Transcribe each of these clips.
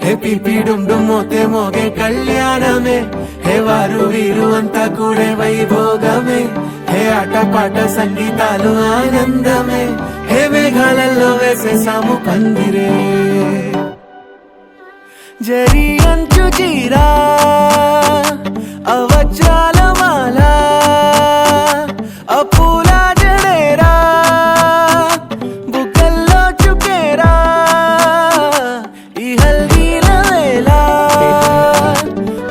హే PP డుమ్ డుమ్ Mothe మోగే కళ్యాణమే, హే వారు వీరు అంతా కూడే వైభోగమే, హే ఆటపాట సంగీతాలు ఆనందమే, హే మేఘాలలో వేసేసాము పందిరే. జరి అంచు చీరా అవజ్రాల మాల అపూల జడేరా బుగ్గల్లో చుకేరా ఈ హల్దీల వేళ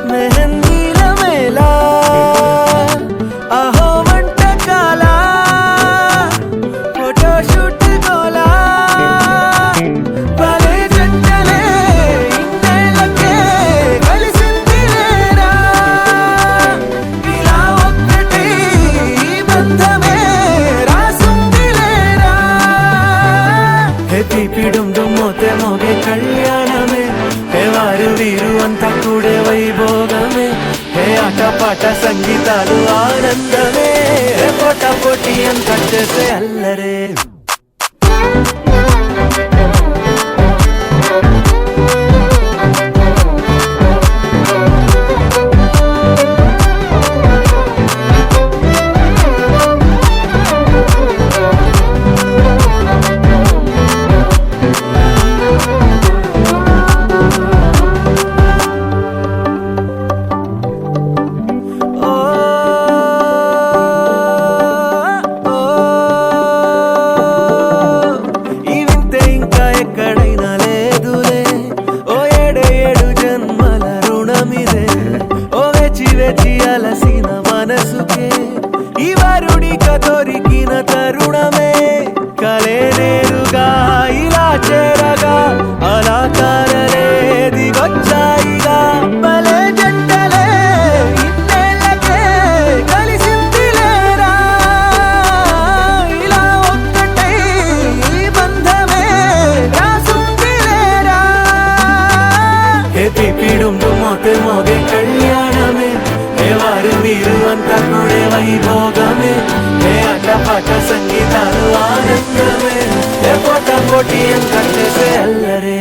మెహందీల వేళ అహో వంటకాల ఫోటోషూట్ గోలా భలే జంటలే ఇన్నేళ్ళకే కలిసిందిలేరా ఇలా ఒక్కటి బంధమే రాసుందిలేరా. హే పిపి డుమ్ డుమ్ మోతే మోగే కళ్యాణమే, హే వారు వీరు అంతా కూడే వైభోగమే, హే ఆటపాట సంగీతాలు ఆనందమే, హే పోటా పోటీ అంతా చేసే అల్లరే. ఎక్కడైనా లేదులే ఓ ఏడే ఏడు జన్మల రుణమిదే, ఓ వేచి వేచి అలసిన మనసుకే ఈ వరుడిక దొరికిన తరుణమే, కలే నేరుగా ఇలా చేరగా అలా కారలే దిగొచ్చాయిగా భలే జంటలే ఇన్నేళ్ళకే కలిసిందిలేరా ఇలా ఒక్కటై ఈ బంధమే రాసుందిలేరా. హే పిపి డుమ్ డుమ్ మోతే మోగే కళ్యాణమే, హే వారు వీరు అంతా కూడే వైభోగమే, హే ఆటపాట సంగీతాలు ఆనందమే, హే పోటా పోటీ అంతా చేసే అల్లరే.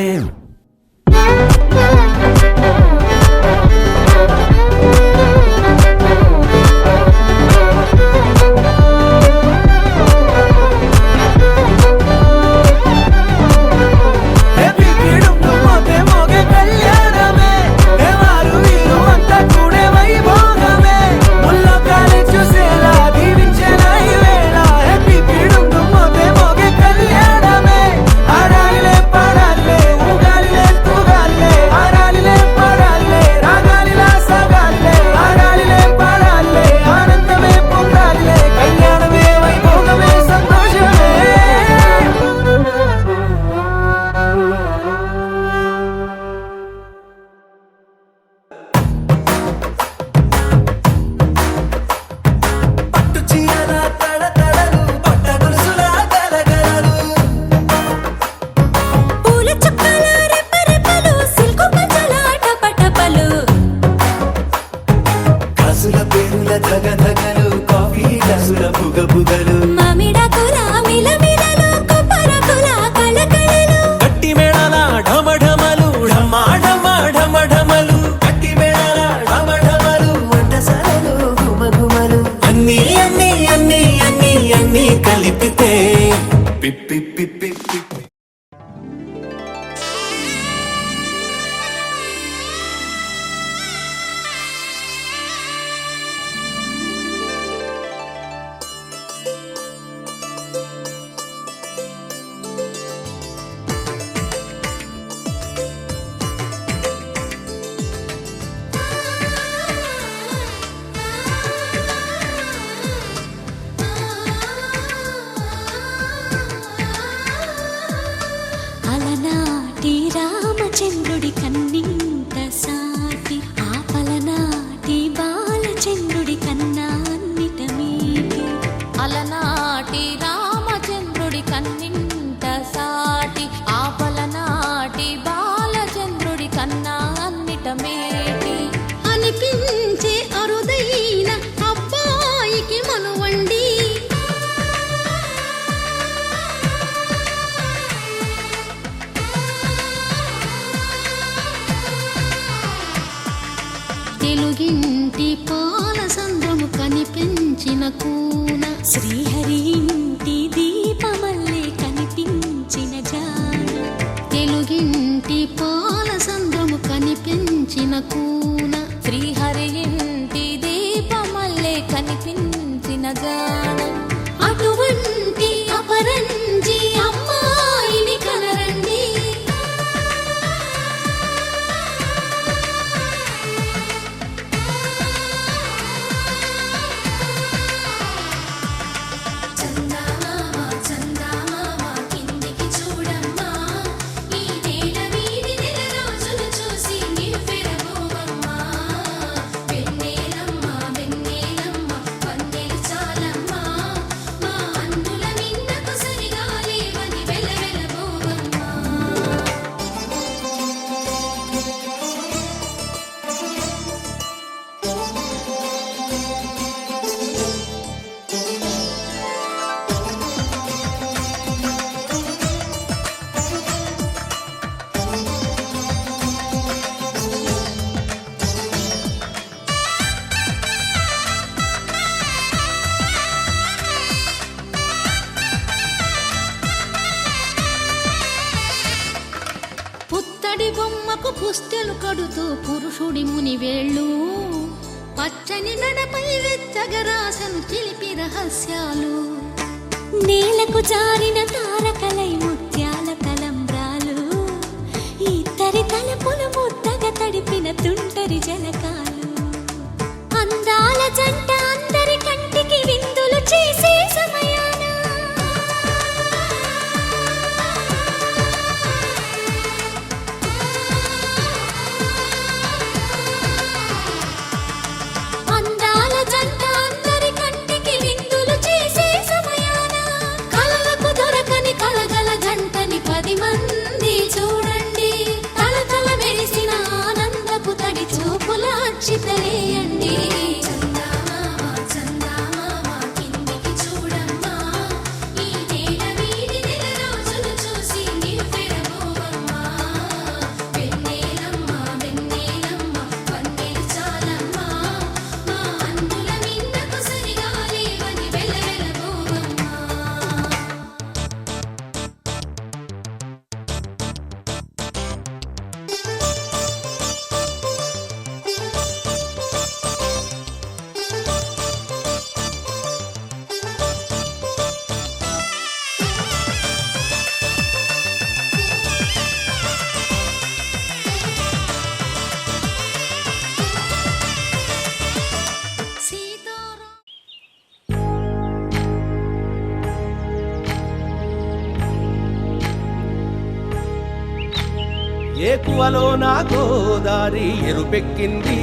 కలిపితే పిప్పి పిప్పి పిప్పి. రామచంద్రుడి కన్నింత సాటి ఆపలనాటి బాలచంద్రుడి కన్నా అన్నిట మీటి, అలనాటి రామచంద్రుడి కన్నింత సాటి ఆపలనాటి బాలచంద్రుడి కన్నా అన్నిట మేటి అనిపించే అరుదైన అబ్బాయికి మనువండి. బొమ్మకు పుస్తెలు కడుతూ పురుషుడి ముని వేళ్ళు పచ్చని గడపై వెచ్చగరాసను చిలిపి రహస్యాలు నేలకు జారిన తారకలై ముత్యాల తలంబ్రాలు ఇద్దరి తలపులు ముద్దగా తడిపిన తుంటరి జలకాలు అందాల జంట అందరి కంటికి విందులు చేసే సమయాన అందాల జంట అందరి కంటికి విందులు చేసే సమయాన కలలకు దొరకని కలగల జంటని 10 మంది చూడండి తలతల మెరిసిన ఆనందపు తడి చూపుల అచ్చితలేయండి ఏకువలో నా గోదారి ఎరుపెక్కింది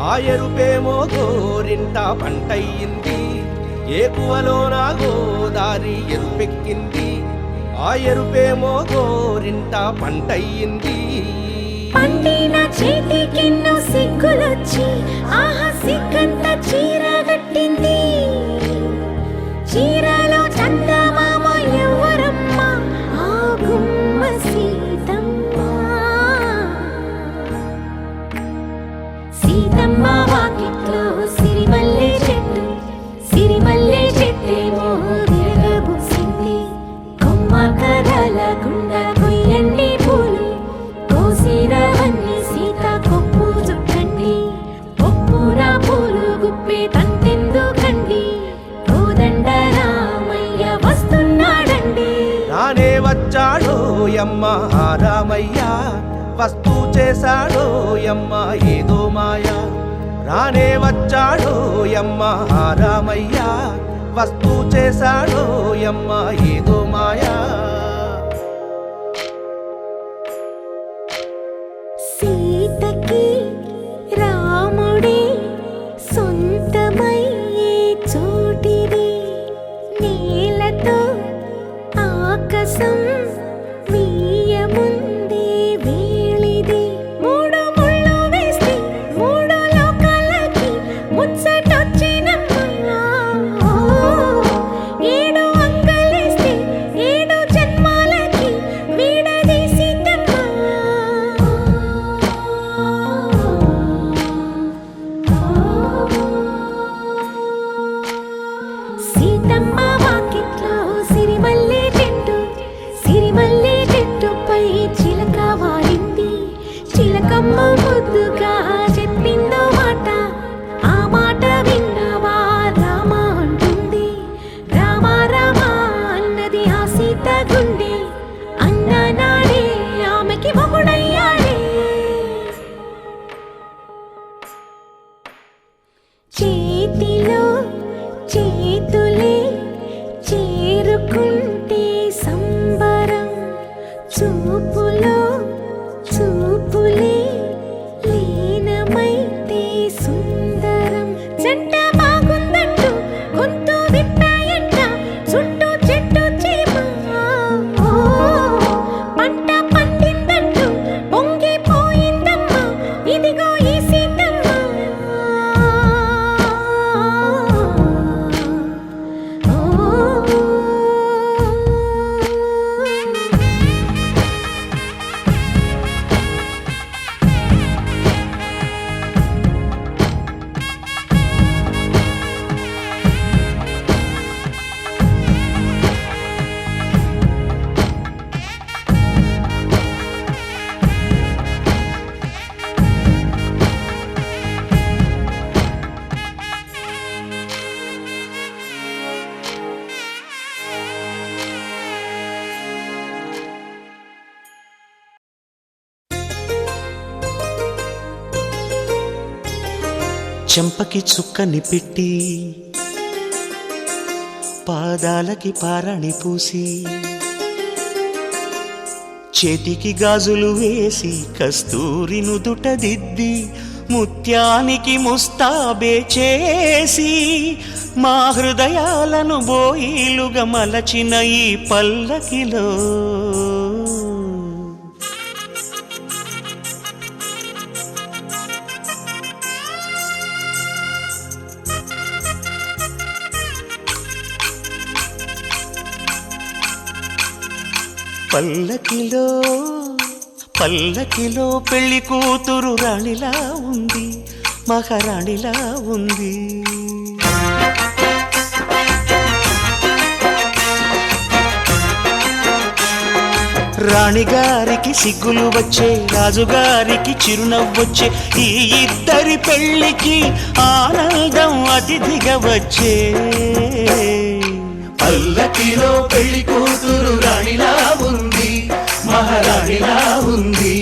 ఆ ఎరుపేమో గోరింట పంటయ్యింది ఏకువలో నా గోదారి ఎరుపెక్కింది ఆ ఎరుపేమో గోరింట పంటయ్యింది పండిన చేతికెన్నో సిగ్గులొచ్చి ఆహా సిగ్గంత చీర కట్టింది చీరలో చందమామ ఎవరమ్మ ఆ గుమ్మ సీతమ్మ సీతమ్మ వాకిట్లో సిరిమల్లె చెట్టేమో విరగబూసింది కొమ్మ కర్రల గుండ కొయ్యండి పూలు కోసిరవన్నీ సీత కొప్పు చుట్టండి ఒప్పురా పూలు గుప్పే తంతెందుకండి కోదండ రామయ్య వస్తున్నాడండి రానే వచ్చాడో యమ్మ రామయ్య వస్తూ చేశాడో యమ్మ ఏదో మాయా రానే వచ్చాడో యమ్మ రామయ్య వస్తూ చేశాడో యమ్మ ఏదో మాయా సీతకి రాముడే సొంతమయ్యే చోటిది నేలతో ఆకాశం వీయముందే వేళిది మూడు ముళ్ళు వేస్తే మూడు లోకాలకి ముచ్చటొచ్చినమ్మా ఏడు అంగలేస్తే 7 జన్మాలకి వీడదీసిందమ్మా సీతమ్మ వాకిట్లో సిరిమల్లె చెట్టు సిరి చెంపకి చుక్కని పెట్టి పాదాలకి పారాణి పూసి చేతికి గాజులు వేసి కస్తూరి నుదుట దిద్ది ముత్యానికి ముస్తాబే చేసి మా హృదయాలను బోయిలుగా మలచిన ఈ పల్లకిలో పల్లకిలో పల్లకిలో పెళ్లి కూతురు రాణిలా ఉంది, మహారాణిలా ఉంది. రాణిగారికి సిగ్గులు వచ్చే, రాజుగారికి చిరునవ్వొచ్చే, ఈ ఇద్దరి పెళ్లికి ఆనందం అతిథిగా వచ్చే. పల్లకిలో పెళ్లి కూతురు రాణిలా ఉంది, మహారాణిలా ఉంది.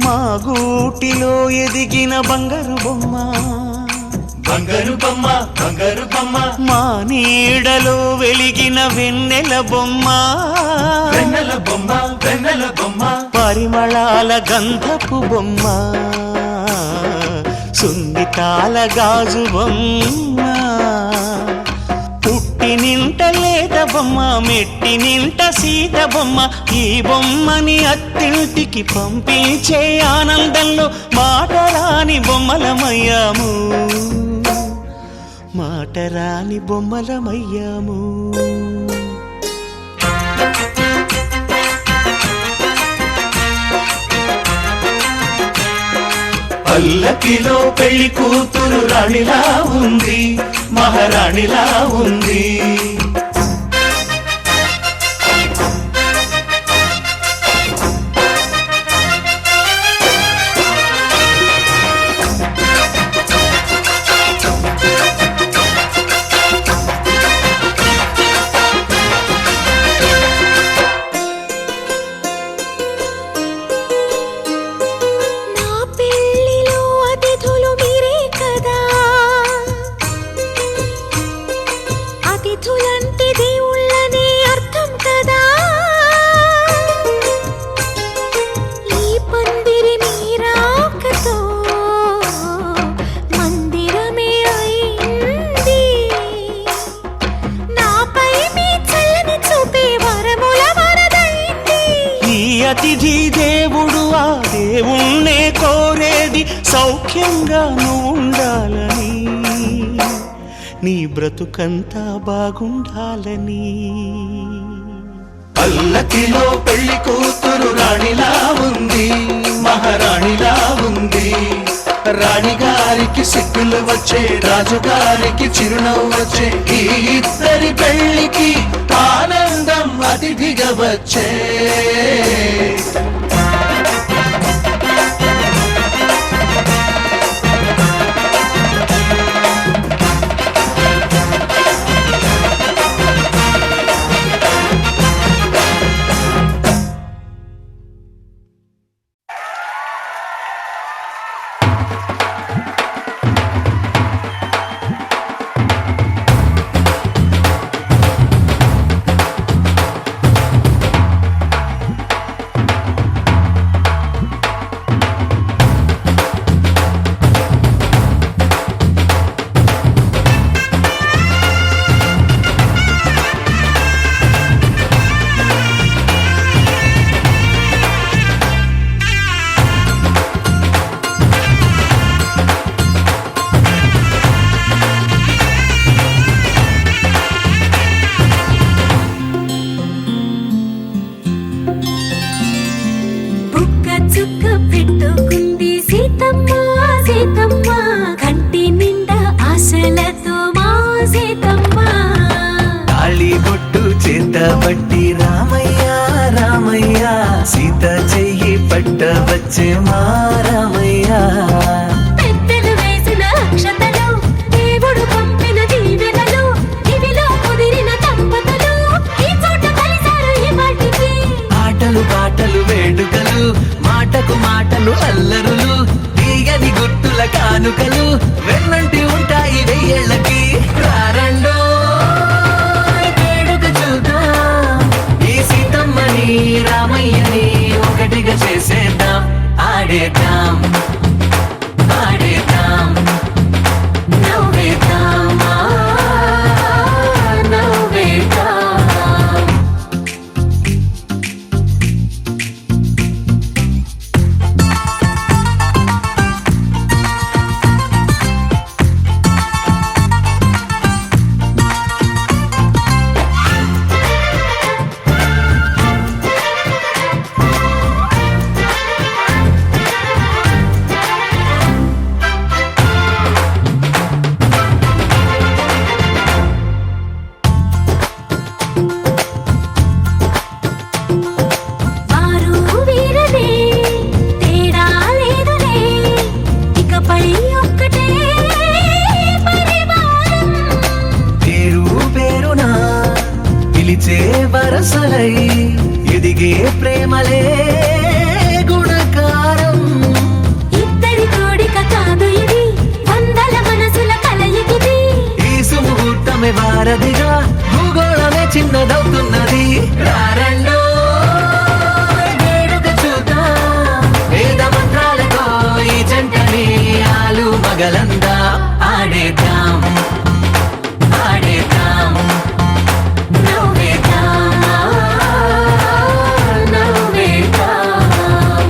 మా గూటిలో ఎదిగిన బంగారు బొమ్మ, బంగారు బొమ్మ, బంగారు బొమ్మ, మా నీడలో వెలిగిన వెన్నెల బొమ్మ, వెన్నెల బొమ్మ, వెన్నెల బొమ్మ, పరిమళాల గంధపు బొమ్మ, సున్నితాల గాజు బొమ్మ, పుట్టి నింట లేత బొమ్మ, మెట్టి నింట సీత బొమ్మ. ఈ బొమ్మని అత్తింటికి పంపించే ఆనందంలో మాటరాని బొమ్మలమయ్యాము, మాటరాని బొమ్మలమయ్యాము. పల్లకిలో పెళ్లి కూతురు రాణిలా ఉంది, మహారాణిలా ఉంది. అతిథి దేవుడు ఆ దేవుణ్ణే కోరేది సౌఖ్యంగా నువ్వు ఉండాలని, నీ బ్రతుకంతా బాగుండాలని. పల్లకిలో పెళ్లి కూతురు రాణిలా ఉంది, మహారాణిలా ఉంది. రాణిగారికి సిగ్గులు వచ్చే, రాజుగారికి చిరునవ్వు వచ్చే, ఈ ఇద్దరి పెళ్లికి ఆనందం అతిథిగా వచ్చే. పట్టి రామయ్య రామయ్య, సీత చెయ్యి పట్ట వచ్చే మా రామయ్య. కానుకలు వెన్నంటి ఉంటాయి వెయ్యేళ్ళకి రారండో వేడుక చూద్దాం ఈ సీతమ్మని రామయ్యని ఒకటిగా చేసేద్దాం ఆడేద్దాం ఆడేద్దాం నవ్వేద్దాం నవ్వేద్దాం వారు వీరనే తేడా లేదులే ఇకపై ఒక్కటే పరివారం పేరు పేరునా పిలిచే వరసలై ఎదిగే ప్రేమలే గుణకారం ఇద్దరి కోడిక కాదు ఇది వందల మనసుల కలయికిది ఈ సుముహూర్తమే వారధిగా భూగోళమే చిన్నదవుతున్నది రారండో వేడుక చూద్దాం వేద మంత్రాలతో ఈ జంటని ఆలు మగలందా ఆడేద్దాం ఆడేద్దాం నవ్వేద్దాం నవ్వేద్దాం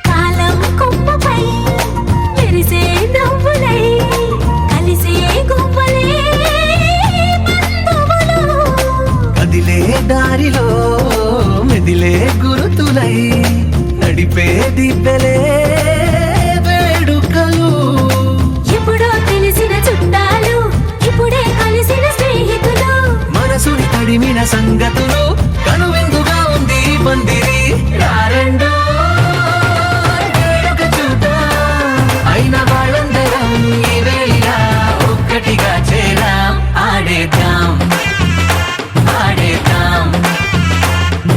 కాలం కొమ్మపై మెరిసే నవ్వులై కలిసే గువ్వలే బంధువులు కదిలే దారిలో మెదిలే గురుతులై నడిపే దిబ్బెలే వేడుకలు ఎప్పుడో తెలిసిన చుట్టాలు ఇప్పుడే కలిసిన స్నేహితులు మనసుని తడిమిన సంగతులు కనువిందుగా ఉంది ఈ పందిరి రారండో వేడుక చూద్దాం అయిన వాళ్ళందరం ఈ వేళ ఒక్కటిగా చేరాం ఆడేద్దాం ఆడేద్దాం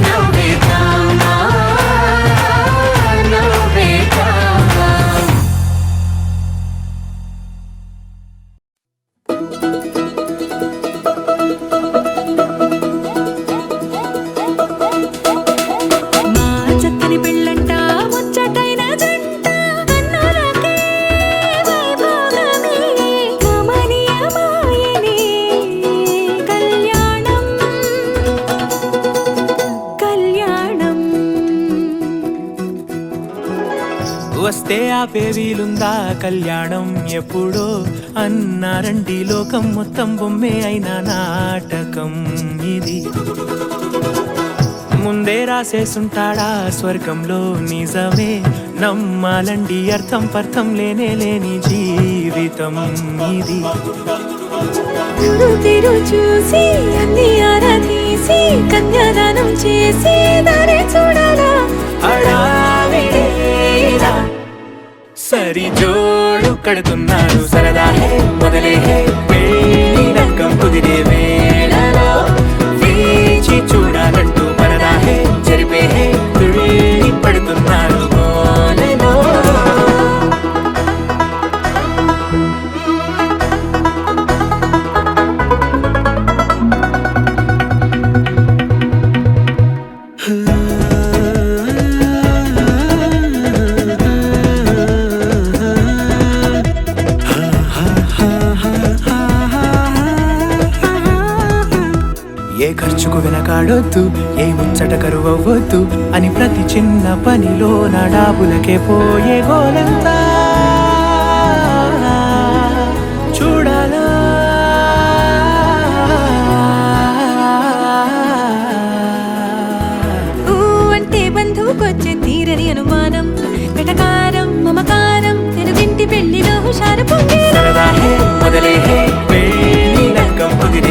నవ్వేద్దాం నవ్వేద్దాం మా చక్కని పెళ్ళంట ముచ్చటైన జంట కన్నులకే వైభోగమే కమనీయమాయనే కళ్యాణం కళ్యాణం వస్తే ఆపే వీలుందా కళ్యాణం ఎప్పుడో అన్నారండి లోకం మొత్తం బొమ్మే అయిన నాటకం ఇది ముందే రాసేసుంటాడా స్వర్గంలో నిజమే నమ్మాలండి అర్థం పర్థం లేనే లేని జీవితం ఇది తిరు చూసి అన్ని ఆరాధీసి కన్యాదానం చేసి దారి చూడాలా హడావిడేరా సరి జోడు కడుతున్నారు సరదా హే మొదలే హే పెళ్లి రంగం కుదిరే వేళలో వేచి చూడాలంటూ పరదా హే జరిపే హే తుళ్ళి పడుతున్నారు గోలలో ఏ ఖర్చుకు వెనకాడొద్దు ఏ ముచ్చట కరువవ్వొద్దు అని ప్రతి చిన్న పనిలో నా డాబులకే పోయే గోలంతా చూడాలా ఊ అంటే బంధువుకొచ్చే తీరని అనుమానం వెటకారం మమకారం తెలుగింటి పెళ్లిలో హుషారు పొంగే సరదా హే మొదలే హే పెళ్లి రంగం కుదిరే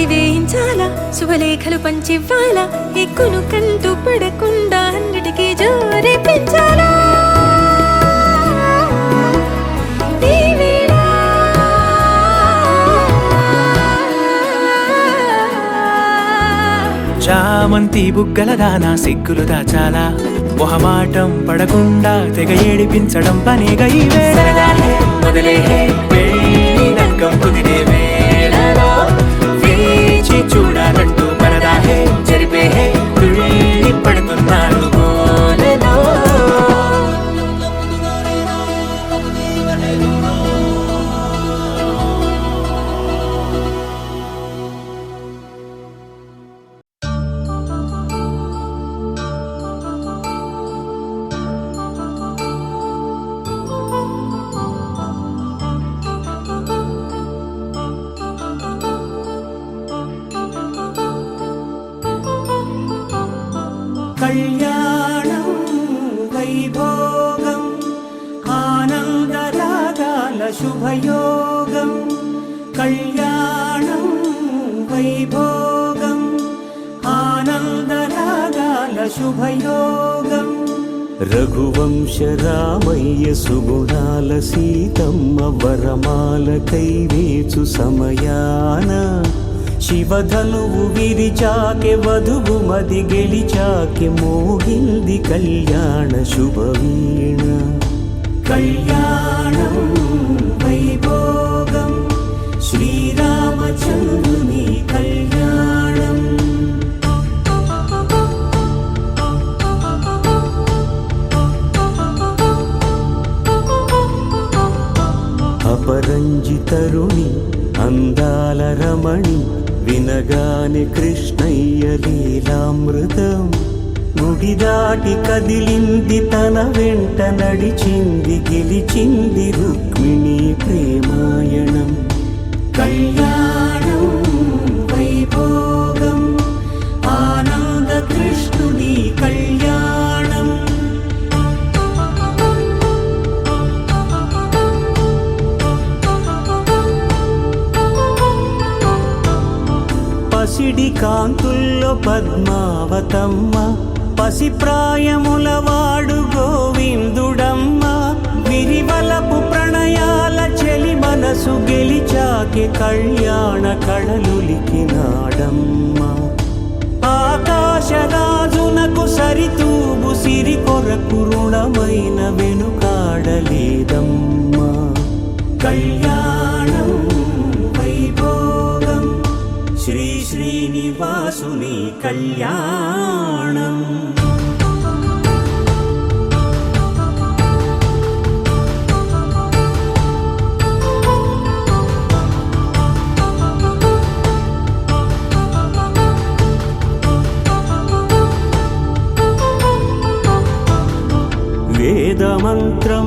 ముడి వేయించాలా శుభలేఖలు పంచివ్వాలా ఎక్కును కంటూ పడకుండా అన్నిటికీ జోరే పెంచాలా ఈ వేళ చామంతి బుగ్గల దానా సిగ్గులు దాచాలా మొహమాటం పడకుండా తెగ ఏడిపించడం పనిగా ఈ వేళ మొదలే పెళ్లి నక్కం కుదిరే వేళలో వేచి చూడాలంటూ పరదాహే జరిపే తుళ్ళి పడుతున్నాను గోలలో కళ్యాణం వైభోగం ఆనందరాగాల శుభయోగం కళ్యాణం వైభోగం ఆనందరాగాల శుభయోగం రఘువంశ రామయ్య సుగుణాల సీతమ్మ వరమాల కైవేచు సమయాన శివధనువు విరిచాకె వధువు మది గెలిచాకె మోగింది కళ్యాణ శుభవీణ కళ్యాణం వైభోగం శ్రీరామచంద్రుని కళ్యాణం అపరంజి తరుణి అందాల రమణి వినగానే కృష్ణయ్య లీలామృతం గుడి దాటి కదిలింది తన వెంట నడిచింది గెలిచింది రుక్మిణి ప్రేమాయణం కళ్యాణం వైభోగం ఆనంద కృష్ణుని కళ్యాణం పసిడి కాంతుల్లో పద్మావతమ్మ పసిప్రాయముల వాడు గోవిందుడమ్మ విరివలపు ప్రణయాల చెలి మనసు గెలిచాకే కళ్యాణ కళలులికినాడమ్మ ఆకాశరాజునకు సరితూబు సిరి కొరకు రుణమైన వెనుకాడలేదమ్మ కళ్యాణం వైభోగం శ్రీ శ్రీనివాసుని కళ్యాణం వేదమంత్రం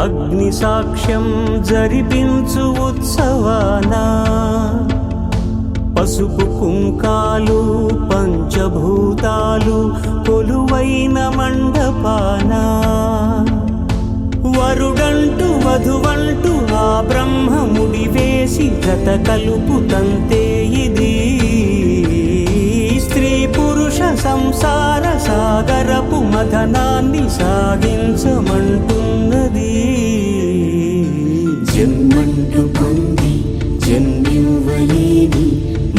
అగ్ని సాక్ష్యం జరిపించు ఉత్సవానా పసుపు కుంకాలు పంచభూతాలు కొలువైన మండపాన వరుడంటూ వధువంటూ ఆ బ్రహ్మముడి వేసి జత కలుపుతంతే ఇది స్త్రీ పురుష సంసార సాగరపు మథనాన్ని సాగించమంటున్నది జన్మంటూ పొంది జన్మివ్వలేని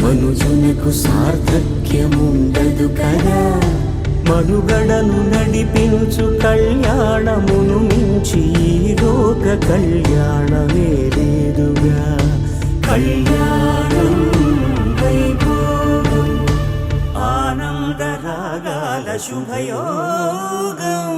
మనుజునకు సార్థక్యముండదు కదా మనుగడను నడిపించు కళ్యాణమును మించి ఈ లోక కళ్యాణమే లేదుగా కళ్యాణం వైభోగం ఆనందరాగాల శుభయోగం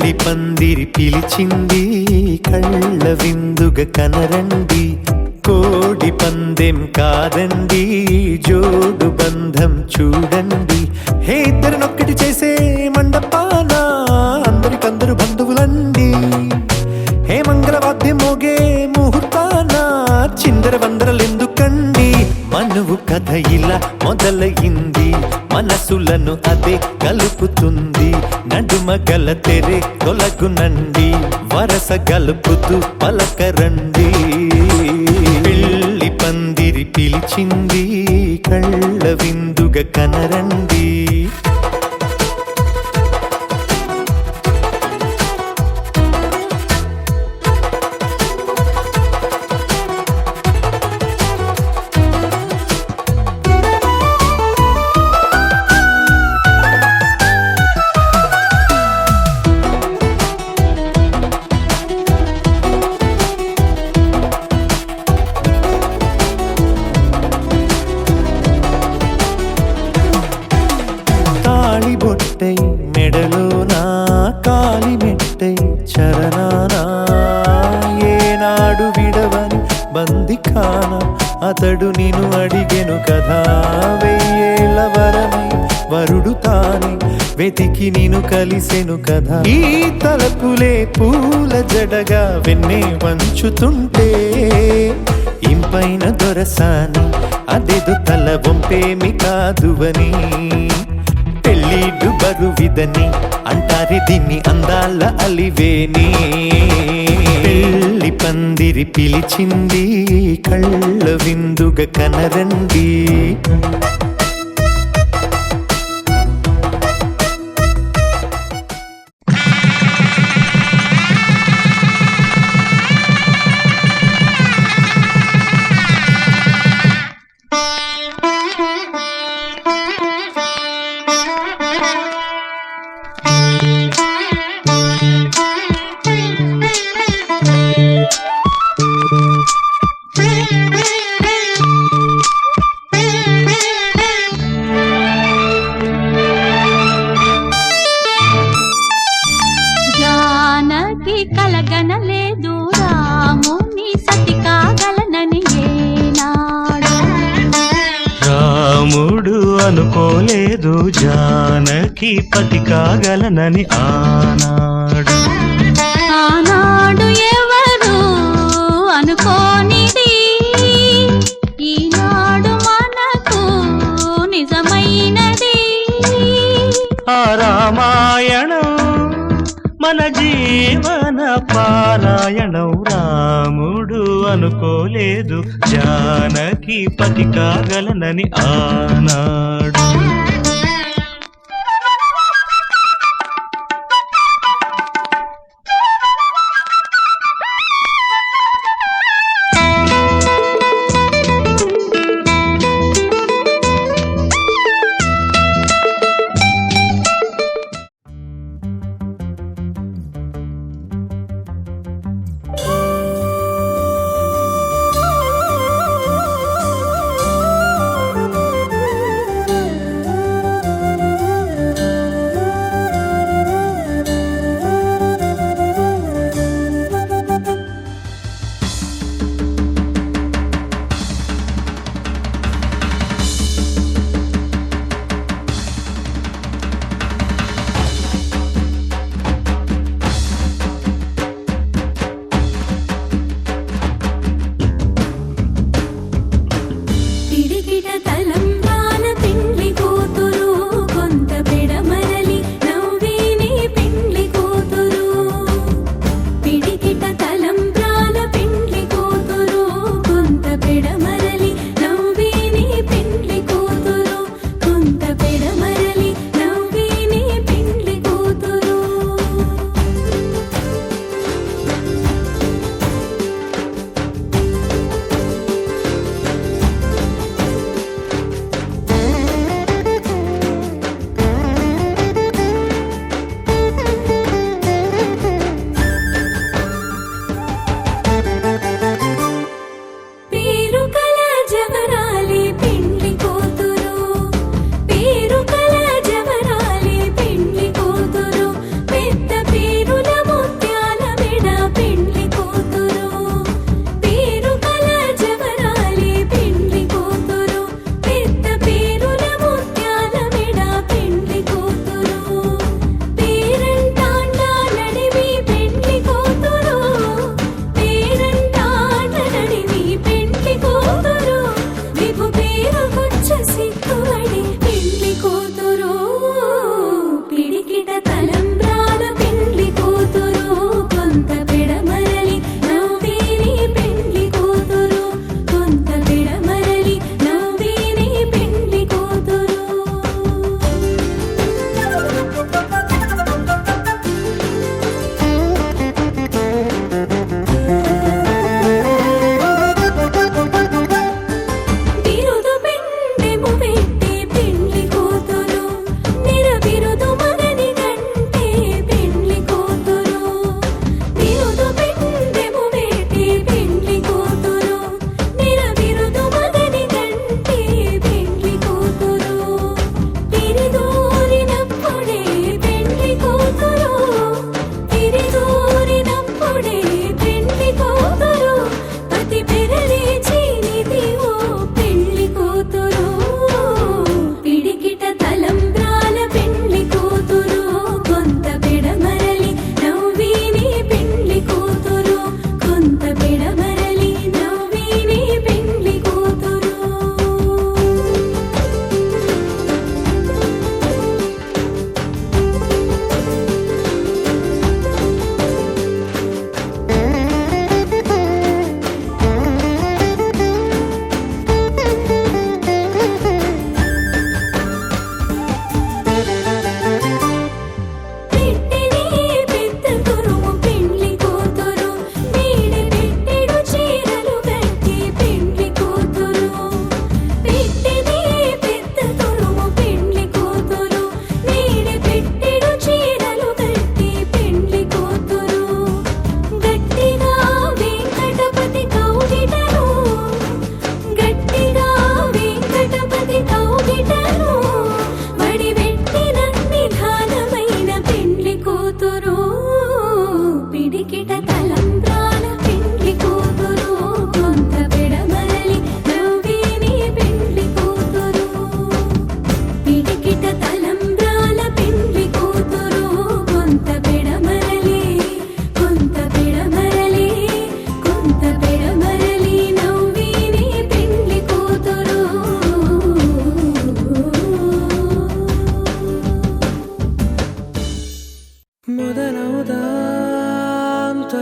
పెళ్లి పందిరి పిలిచింది కళ్ళ విందుగ కనరండి కోడి పందెం కాదండి జోడు బంధం చూడండి హే ఇద్దరినొక్కటి చేసే మండపాన అందరికందరు బంధువులండి హే మంగళవాద్యం మోగే ముహూర్తాన చిందర వందరలెందుకండి మనువు కథ ఇలా మొదలయింది మనసులను అదే కలుపుతుంది నడుమ గల తెరే తొలగునండి వరస గలుపుతూ పలకరండి పెళ్లి పందిరి పిలిచింది కళ్ళ విందుగ కనరండి బొట్టై మెడలో నా కాలి మెట్టై చరణానా ఏనాడు విడవని బందిఖాన అతడు నిన్ను అడిగెను కదా వెయ్యేళ్ళ వరమై వరుడు తానే వెతికి నిన్ను కలిసెను కదా ఈ తలపులే పూల జడగా వెన్నే వంచుతుంటే ఇంపైన దొరసాని అదేదో తల వంపేమి కాదువని పెళ్ళిడు బరువిదని అంటారే దీన్ని అందాల అలివేని పెళ్లి పందిరి పిలిచింది కళ్ళ విందుగ కనరండి కలగనలేదు రాముని సతి కాగలనని ఏనాడు రాముడు అనుకోలేదు జానకి పతి కాగలనని ఆనాడు ఆనాడు ఎవరు అనుకోనిది ఈనాడు మనకు నిజమైనది ఆ రామాయణం మన జీవన పారాయణం రాముడు అనుకోలేదు జానకి పతి కాగలనని ఆనాడు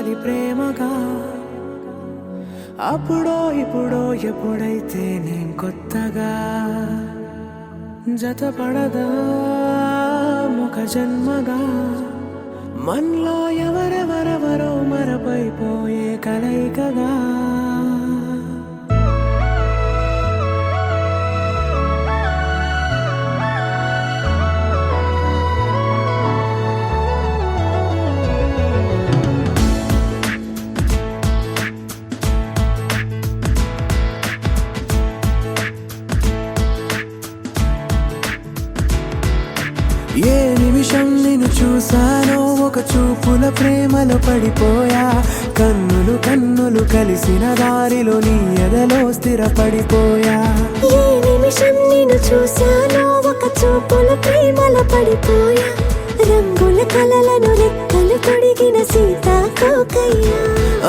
అది ప్రేమగా అప్పుడో ఇప్పుడో ఎప్పుడైతే నేను కొత్తగా జతపడదా ఒక జన్మగా మనలో ఎవరెవరెవరో మరపైపోయే కలయికగా ఏ నిమిషం నిన్ను చూసానో ఒక చూపుల ప్రేమలో పడిపోయా కన్నులు కన్నులు కలిసిన దారిలో నీ ఎదలో స్థిరపడిపోయా ఏ నిమిషం నిన్ను చూశానో ఒక చూపుల ప్రేమలో పడిపోయా రంగుల కలలను రెక్కలు తొడిగిన సీతాకోకయ్యా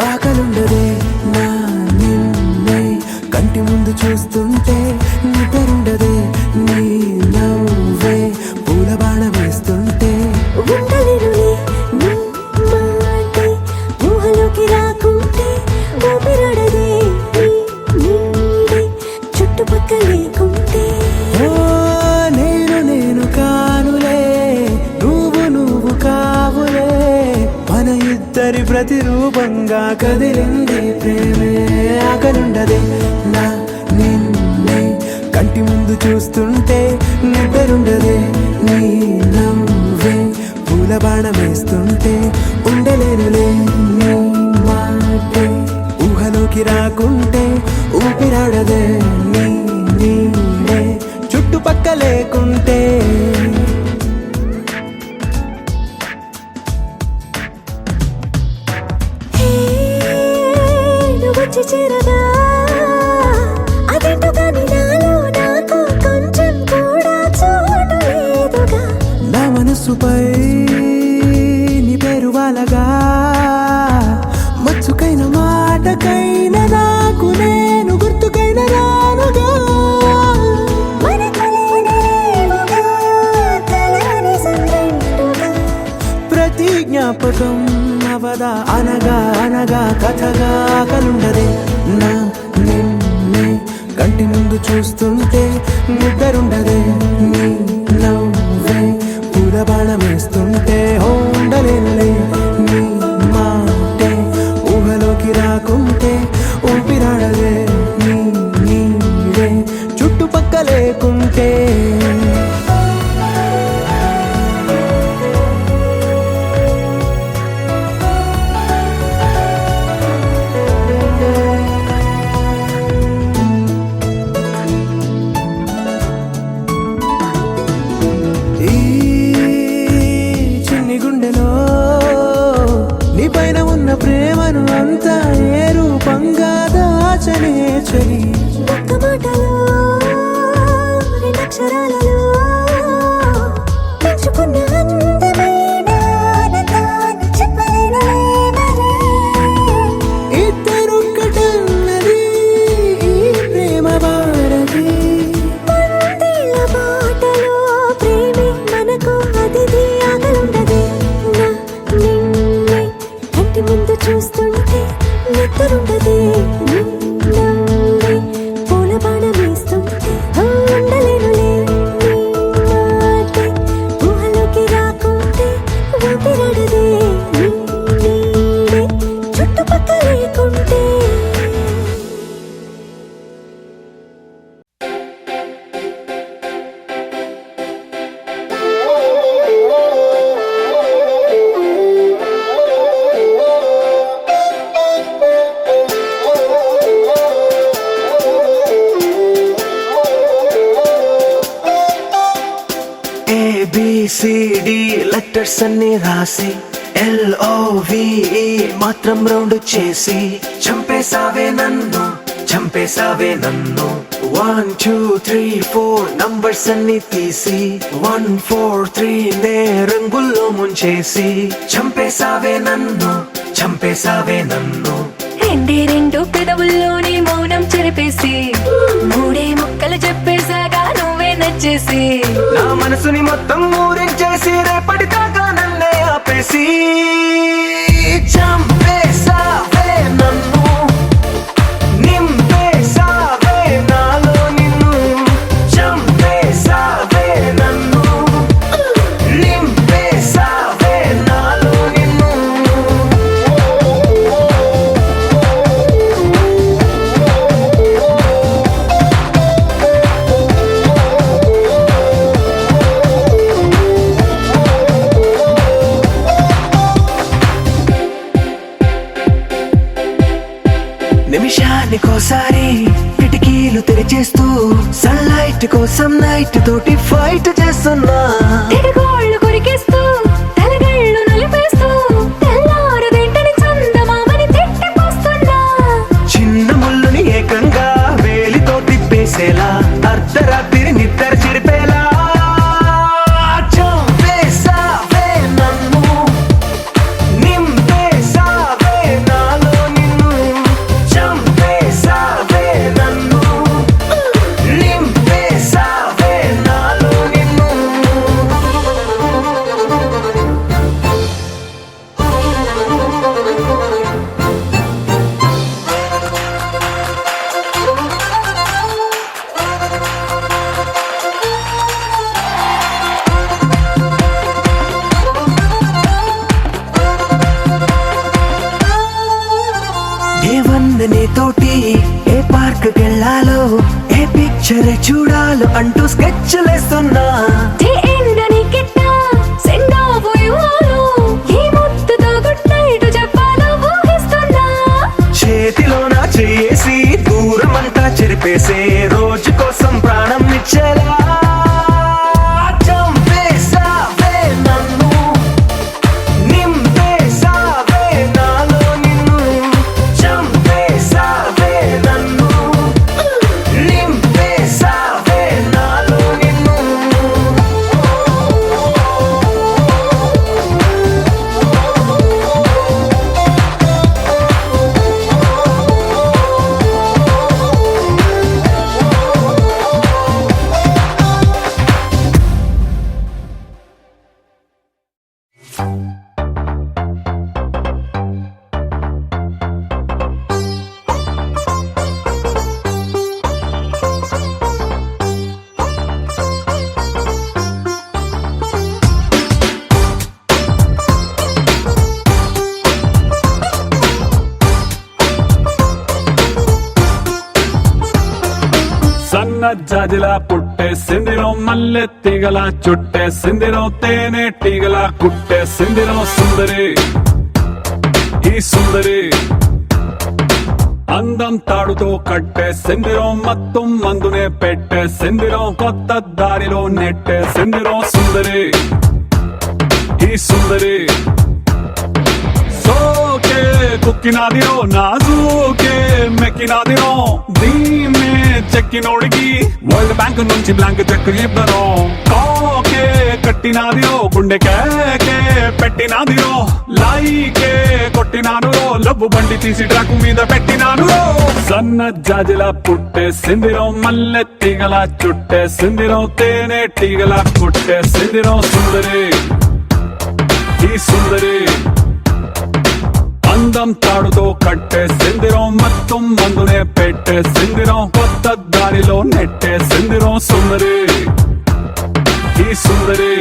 ఆకలుండదే నా నిన్నే కంటి ముందు చూస్తుంటే నిద్రుండదే నీ నవ్వే పూల బాణ వేస్తుంటే ఉండలేనులే నీ మాటే ఊహలోకి రాకుంటే ఊపిరాడదే నీ నీడే చుట్టుపక్కల లేకుంటే ఓ నేను కానులే నువ్వు కావులే మన ఇద్దరి ప్రతిరూపంగా కదిలింది ప్రేమే ఆకలుండదే నా నిన్నే కంటి ముందు చూస్తుంటే నిద్రుండదే నీ నవ్వే పూల బాణ వేస్తుంటే ఉండలేనులే నీ మాటే ఊహలోకి రాకుంటే ఊపిరాడదే నీ నీడే చుట్టుపక్క లేకుంటే హే నువ్వు వచ్చి చేరగా అదేంటో కానీ నాలో నాకు కొంచెం కూడా చోటు లేదుగా నా మనసుపై నీ పేరు వాలగా మచ్చుకైన మాటకైన నాకు నేను గుర్తుకైన రానుగా మన కలనేముగా కలని సంగంటుగా ప్రతి జ్ఞాపకం అవదా అనగా అనగా కథగా కలుండదే నా నిన్నే కంటి ముందు చూస్తుంటే నిద్రుండదే నీ నవ్వే పూల బాణం వేస్తుంటే ఉండలేనులే నీ మాటే ఊహలోకి రాకుంటే ఊపిరాడదే నీ నీడే చుట్టుపక్క లేకుంటే ఈ చిన్ని గుండెలో నీ పైన ఉన్న ప్రేమను అంతా ఏ రూపంగా దాచనే చలి ఒక్క మాటలో రెండక్షరాలలో పెంచుకున్న అందమైన ఆనందాన్ని చెప్పలేనులే మరి. ఇద్దరొక్కటన్నది ఈ ప్రేమ భారతి వందేళ్ల బాటలో ప్రేమే మనకు అతిథి ఆగలుండదే నా నిన్నే కంటి ముందు చూస్తుంటే నిద్రుండదే నీ నవ్వే పూల బాణ వేస్తుంటే ఉండలేనులే నీ మాటే ఊహలోకి రాకుంటే ఊపిరాడదే నీ నీడే చుట్టుపక్క లేకుంటే ABCD లెటర్స్ అన్ని రాసి LOVE మాత్రం రౌండ్ చేసి చంపేసావే నన్ను 1 2 3 4 నంబర్స్ అన్ని తీసి 1 4 3 నే రంగుల్లో ముంచేసి చంపేసావే నన్ను రెండే రెండు పెదవుల్లోని మౌనం చెరిపేసి మూడే ముక్కలు చెప్పేసాగా నువ్వే నచ్చేసి నా మనసుని మొత్తం ఊరించేసి రేపటి దాకా నన్నే ఆపేసి చంపేసి నిమిషానికోసారి కిటికీలు తెరిచేస్తూ సన్లైట్ కోసం నైట్ తోటి ఫైట్ చేస్తున్నా. తెగగోళ్ళు కొరికేస్తూ తలగళ్ళు నలిపేస్తూ తెల్లారదేంటని చందమామని తిట్టిపోస్తున్నా. చిన్న ముళ్ళుని ఏకంగా వేలితో తిప్పేసేలా అర్ధరాత్రి నిద్ర చెరిపేలా చంపేసావే నన్ను, నింపేసావే నాలో నిన్ను. చంపేసావే నన్ను, నింపేసావే నాలో నిన్ను. ఏవన్న నీతోటి ఏ పార్క్ కెళ్ళాలో, ఏ పిక్చర్ చూడాలో అంటూ స్కెచ్లేస్తున్నా. డే ఎండని కిట్ట సెండావు ఇవ్వాలో, ఈ ముద్దుతో గుడ్ నైట్ చెప్పాలో ఊహిస్తున్నా. చేతిలో నా చేసి దూరమంతా చెరిపేసే రోజు కోసం ప్రాణం నిచ్చేలా చంపేసావే నన్ను, నింపేసావే నాలో నిన్ను. చంపేసావే నన్ను, నింపేసావే నాలో నిన్ను. సన్న జాజిలా పుట్టేసిందిరో, మల్లె తీగల చుట్టేసిందిరో, తేనె టీగల కుట్టేసిందిరో సుందరి ఈ సుందరి. అందం తాడుతో కట్టేసిందిరో, మత్తం మందునే పెట్టేసిందిరో, కొత్త దారిలో నెట్టేసిందిరో సుందరి ఈ సుందరి. సోకే కుక్కినాదిరో, నాజూకే మెక్కినాదిరో, దీన్నే చెక్కినోడికి వరల్డ్ బ్యాంక్ నుంచి బ్లాంక్ చెక్ ఇవ్వరో. కాకే కట్టినాదిరో, గుండె కేకే పెట్టినాదిరో, లైకే కొట్టినాను, లవ్వు బండి తీసి ట్రాక్ మీద పెట్టినాను. సన్న జాజిలా పుట్టేసిందిరో, మల్లె తీగల చుట్టేసిందిరో, తేనె టీగల కుట్టేసిందిరో సుందరి ఈ సుందరి. అందం తాడుతో కట్టేసిందిరో, మత్తం మందునే పెట్టేసిందిరో, కొత్త దారిలో నెట్టేసిందిరో సుందరి ఈ సుందరి.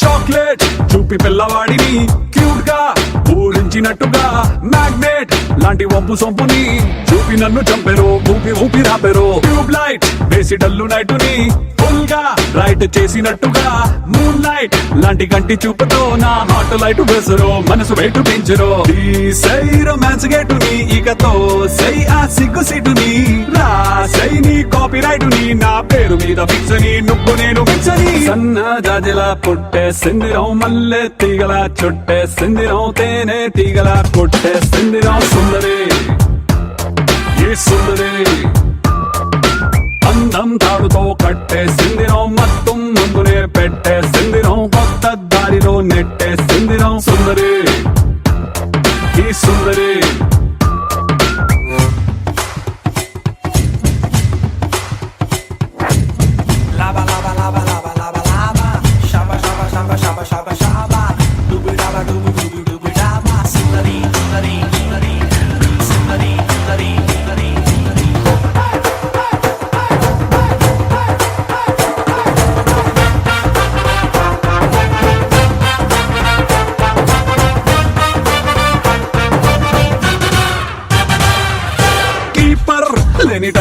చాక్లెట్ చూపి పిల్లవాడిని క్యూట్ గా ఊరించినట్టుగా, మ్యాగ్నెట్ లాంటి వంపు సొంపుని చూపి నన్ను చంపెరు, ఊపి ఊపి రాపెరు. ట్యూబ్ లైట్ వేసి డల్లు నైటుని ఫుల్ గా రైట్ చేసినట్టుగా, మూన్ లైట్ లాంటి కంటి చూపుతో నా హాట్ లైట్ వేసరు, మనసు వెయిట్ పెంచరు. ఈ సై రొమాన్స్ గేటుని ఇకతో సై ఆ సిగ్గు సీటుని రాసై నీ కాపీ రైటుని, నా పేరు మీద ఫిక్సని నువ్వు నేను ఫిక్సని. సన్న జాజిలా పుట్టేసిందిరో, మల్లె తీగల చుట్టేసిందిరో, తేనె తీగల కొట్టేసిందిరో సుందరి ఈ సుందరి. అందం తాడుతో కట్టేసిందిరో, మత్తం ముందునే పెట్టేసిందిరో, కొత్త దారిలో నెట్టేసిందిరో సుందరి ఈ సుందరి.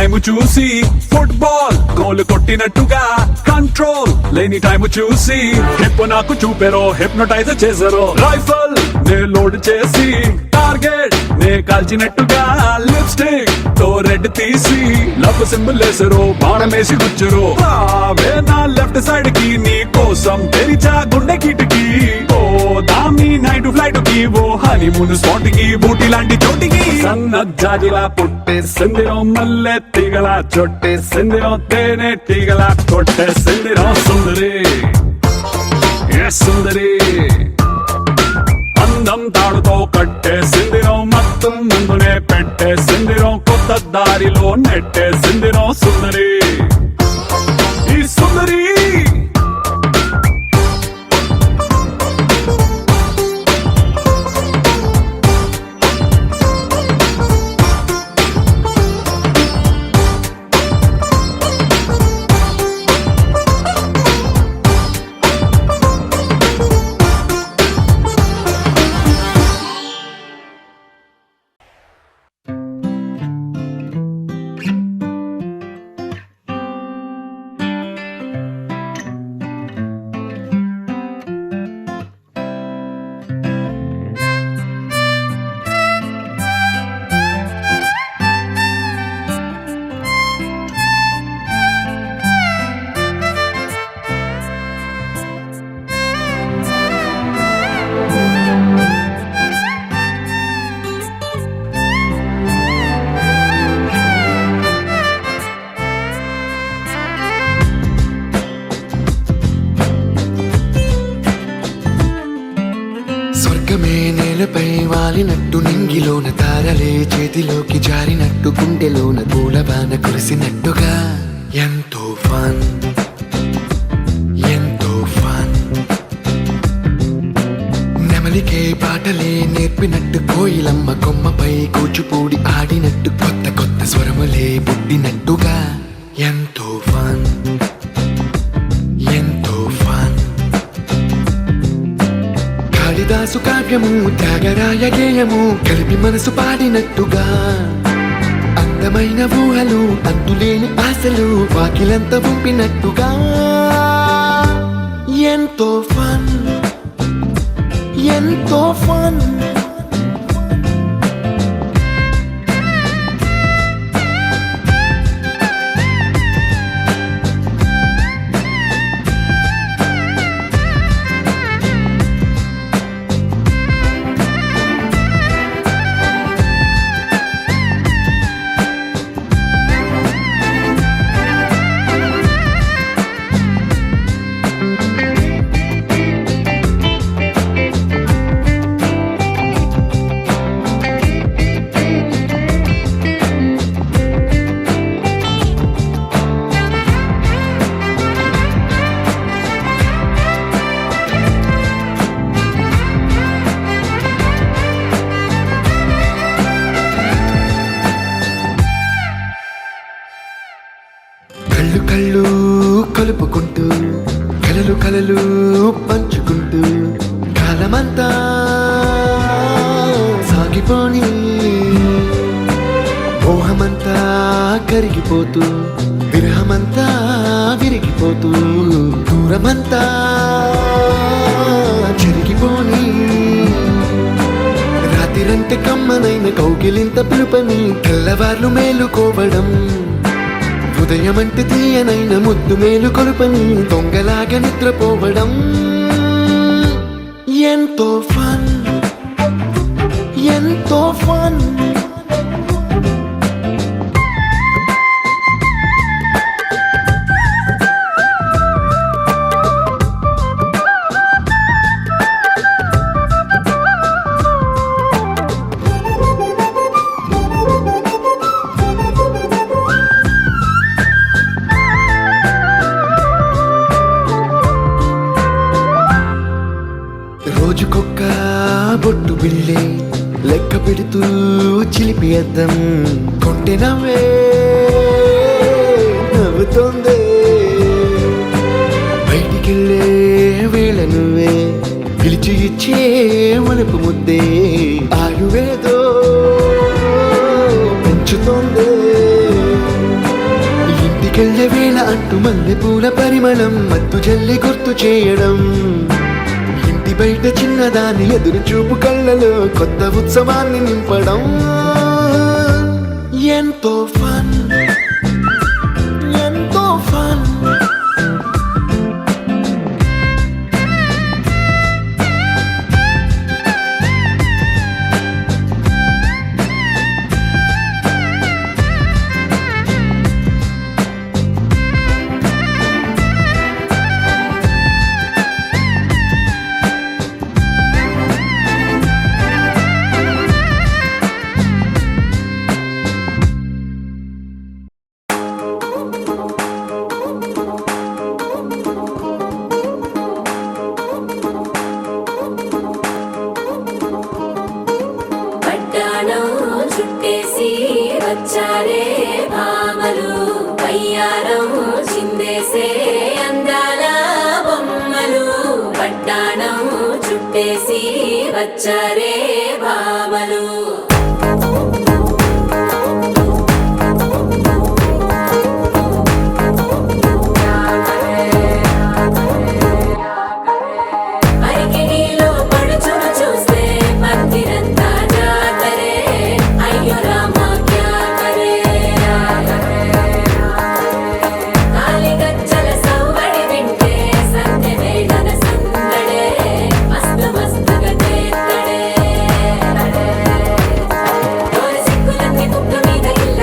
టైము చూసి ఫుట్బాల్ గోల్ కొట్టినట్టుగా కంట్రోల్ లేని టైము చూసి హిప్ నాకు చూపెరో హిప్నోటైజ్ చేసారో రైఫల్ నే లోడ్ చేసి టార్గెట్ నే కాల్చినట్టుగా లిప్స్టిక్ తో రెడ్ తీసి లవ్ సింబల్ వేసారో బాణం వేసి గుచ్చరు రావే నా లెఫ్ట్ సైడ్ కి నీ కోసం తెరిచా గుండె కిటికీ ఓ దామి నైట్ ఫ్లైట్ కి ఓ హనీమూన్ స్పాట్ కి బూటి లాంటి చోటికి సన్న జాజిలా పుట్టే సిందిరో మల్లె తీగలా చొట్టే సిందిరో తేనె తీగలా కొట్టే సిందిరో సుందరి సుందరి అందం తాడుతో కట్టే సిందిరో మొత్తం ముందునే పెట్టే సిందిరో కొత్త దారిలో నెట్టే సిందిరో సుందరి ఈ సుందరి స్వర్గమే నేలపై వాలినట్టు నింగిలోన తారలే చేతిలోకి జారినట్టు గుండెలోన పూలబాన కురిసినట్టుగా ఎంతో ఫన్ ఎంతో ఫన్ నెమలికే పాటలే నేర్పినట్టు కోయిలమ్మ కొమ్మపై కూచిపూడి ఆడినట్టు కొత్త కొత్త స్వరములే పుట్టినట్టుగా ఎంతో ఫన్ ఎంతో ఫన్ కాళిదాసు కావ్యము త్యాగరాయ గేయము కలిపి మనసు పాడినట్టుగా అందమైన ఊహలు అంతులేని ఆశలు వాకిలంత పంపినట్టుగా ఎంతో ఫన్ ఎంతో ఫన్ కళ్ళు కళ్ళు కలుపుకుంటూ కలలు కలలు పంచుకుంటూ కాలమంతా సాగిపోని మోహమంతా కరిగిపోతూ విరహమంతా విరిగిపోతూ దూరమంతా చెరిగిపోని రాత్రిరంటే కమ్మనైన కౌగిలింత పిలుపని తెల్లవార్లు మేలుకోవడం ఉదయమంటే తీయనైన ముద్దు మేలు కొలుపని దొంగలాగా నిద్రపోవడం ఎంతో ఫన్ ఎంతో ఫన్ రోజుకొక్క బొట్టు బిళ్ళే లెక్క పెడుతూ చిలిపి అద్దం కొంటె నవ్వే నవ్వుతోందే బయటికెళ్ళే వేళ నువ్వే పిలిచి ఇచ్చే మనపు ముద్దే ఆయువేదో పెంచుతోందే ఇంటికెళ్ళే వేళ అంటూ మల్లె పూల పరిమళం మత్తు జల్లి గుర్తు చేయడం ఇంటి బయట చిన్నదాని ఎదురు చూపు కళ్ళలో కొత్త ఉత్సవాన్ని నింపడం ఎంతో ఫన్ ఎంతో ఫన్ పట్టాణం చుట్టేసి వచ్చారే భామలు పయ్యారం చిందేసే అందాల బొమ్మలు పట్టాణం చుట్టేసి వచ్చారే భామలు అరికిణీలో పడుచును చూస్తే భక్తిరంతా జాతరే అయ్యో రామ క్యా కరే కాలిగజ్జల సవ్వడి వింటే సంధ్య వేళన సందడే మస్తు మస్తుగా చేత్తడే తోరి సిక్కులన్నీ కుక్క మీద ఇల్ల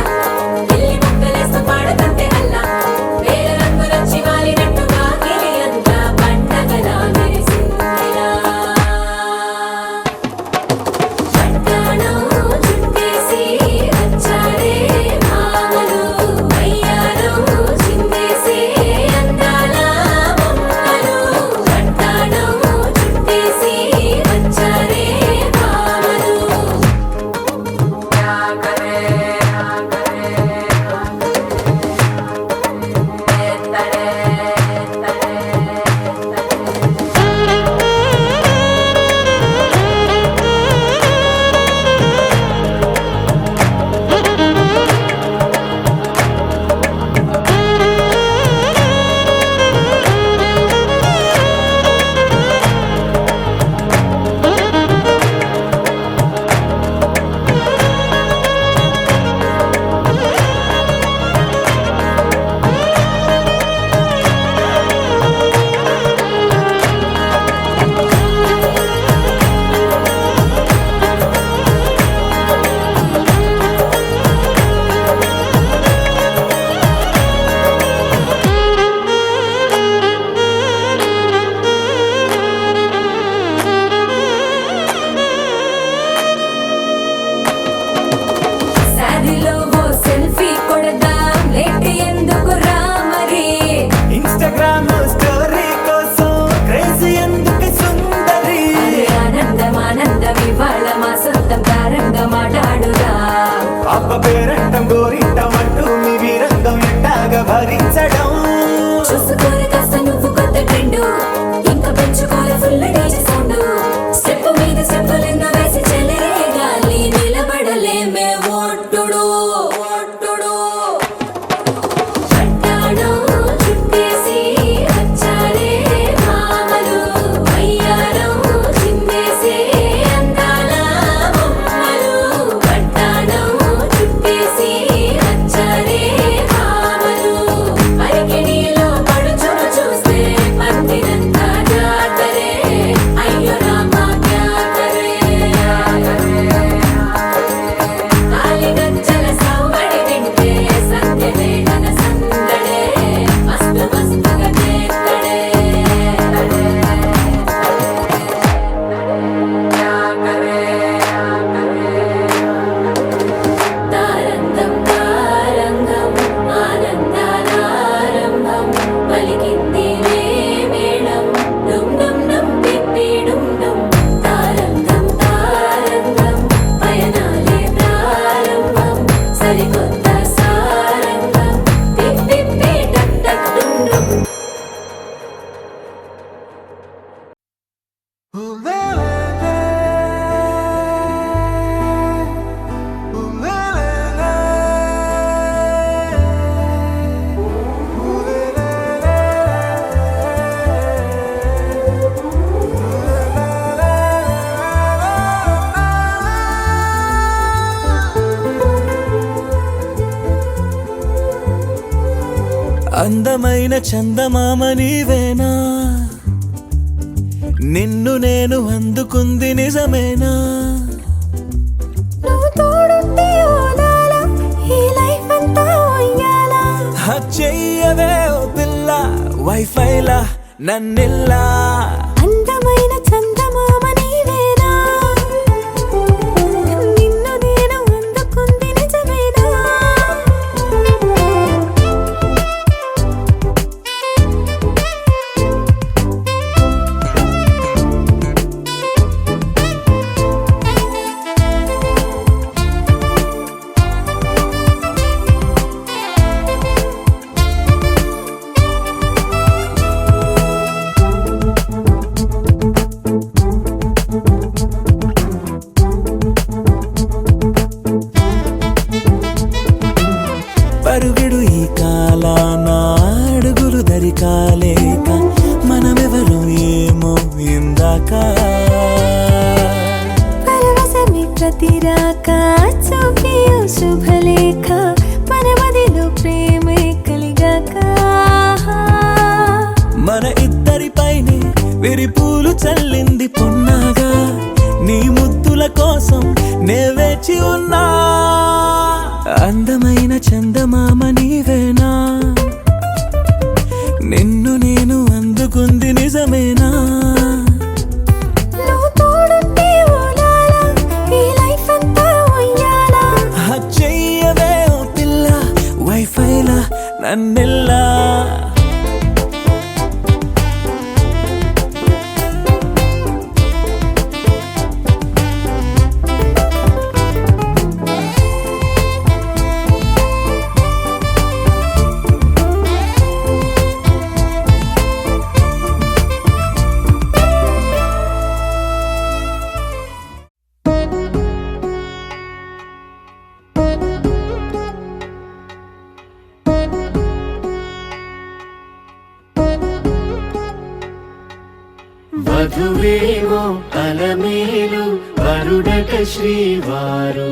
పిల్లి ముక్కలేస్తూ పాడుతుంటే అల్ల వేల రంగులొచ్చి వాలినట్టుగా గిలి అంతా పండగలా మెరిసిందిలా పట్టాణం చుట్టేసి వచ్చారే భామలు పయ్యారం చిందేసే అందాల బొమ్మలు పట్టాణం చుట్టేసి వచ్చారే భామలు శారీలో ఓ సెల్ఫీ కొడదాం లేట్ ఎందుకు రా మరి ఇన్స్టాగ్రామ్ స్టోరీ కోసం క్రేజీ ఎందుకు సుందరి అరే ఆనందం ఆనందం ఇవాళ మా సొంతం తారంగా మాట్లాడురా అప్ప పేరంటం గోరింటం అంటూ మీ వీరంగం ఎట్టాగా భరించడం చూసుకోరు కాస్త నువ్వు కొత్త ట్రెండ్ ఇంకా పెంచుకోలే ఫుల్ డీజే సౌండ్ స్టెప్ మీద స్టెప్పులెన్నో వేసి చెలరే గాలి నిలబడలేమే ఒట్టుడు ఒట్టుడు పట్టాణం చుట్టేసి వచ్చారే భామలు పయ్యారం చిందేసే అందాల బొమ్మలు పట్టాణం చుట్టేసి అందమైన చందమామ నీవేనా, నిన్ను నేను అందుకుంది నిజమేనా? నువ్వు తోడుంటే ఓదాల ఈ లైఫ్ అంతా ఉయ్యాలా. చెయ్యవే ఓ పిల్ల వైఫైలా నన్నిల్లా. అందమైన చందమామ నీవేనా, నిన్ను నేను అందుకుంది నిజమేనా? పరుగుడు ఈ కాలాన అడుగులు దరికాలేక మనమెవరు ఏమో ఇందాక. పరవశమి ప్రతిరాక చూపియో శుభలేఖ మన మదిలో ప్రేమే కలిగాక. మన ఇద్దరిపైనే విరిపూలు చల్లింది పొన్నాగా, నీ ముద్దుల కోసం నే వేచి ఉన్నా. అందమైన చందమామ నీవేనా, నిన్ను నేను అందుకుంది నిజమేనా? నువ్వు తోడుంటే ఓదాల ఈ లైఫ్ అంతా ఉయ్యాలా. చెయ్యవే ఓ పిల్ల వైఫైలా నన్నిల్లా. వధువేవో అలమేలు వరుడట శ్రీవారు,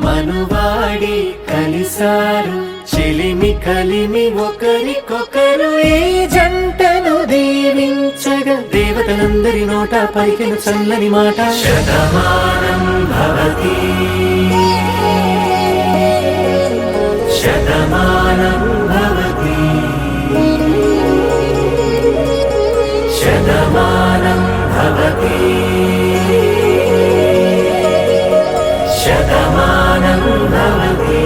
మనువాడి కలిసారు చెలిమి కలిమి ఒకరికొకరు. ఈ జంటను దీవించగా దేవతలందరి నోట పలికిన చల్లని మాట. శతమానం భవతి శతమానం భవతి శతమానం భవతి శతమానం భవతి.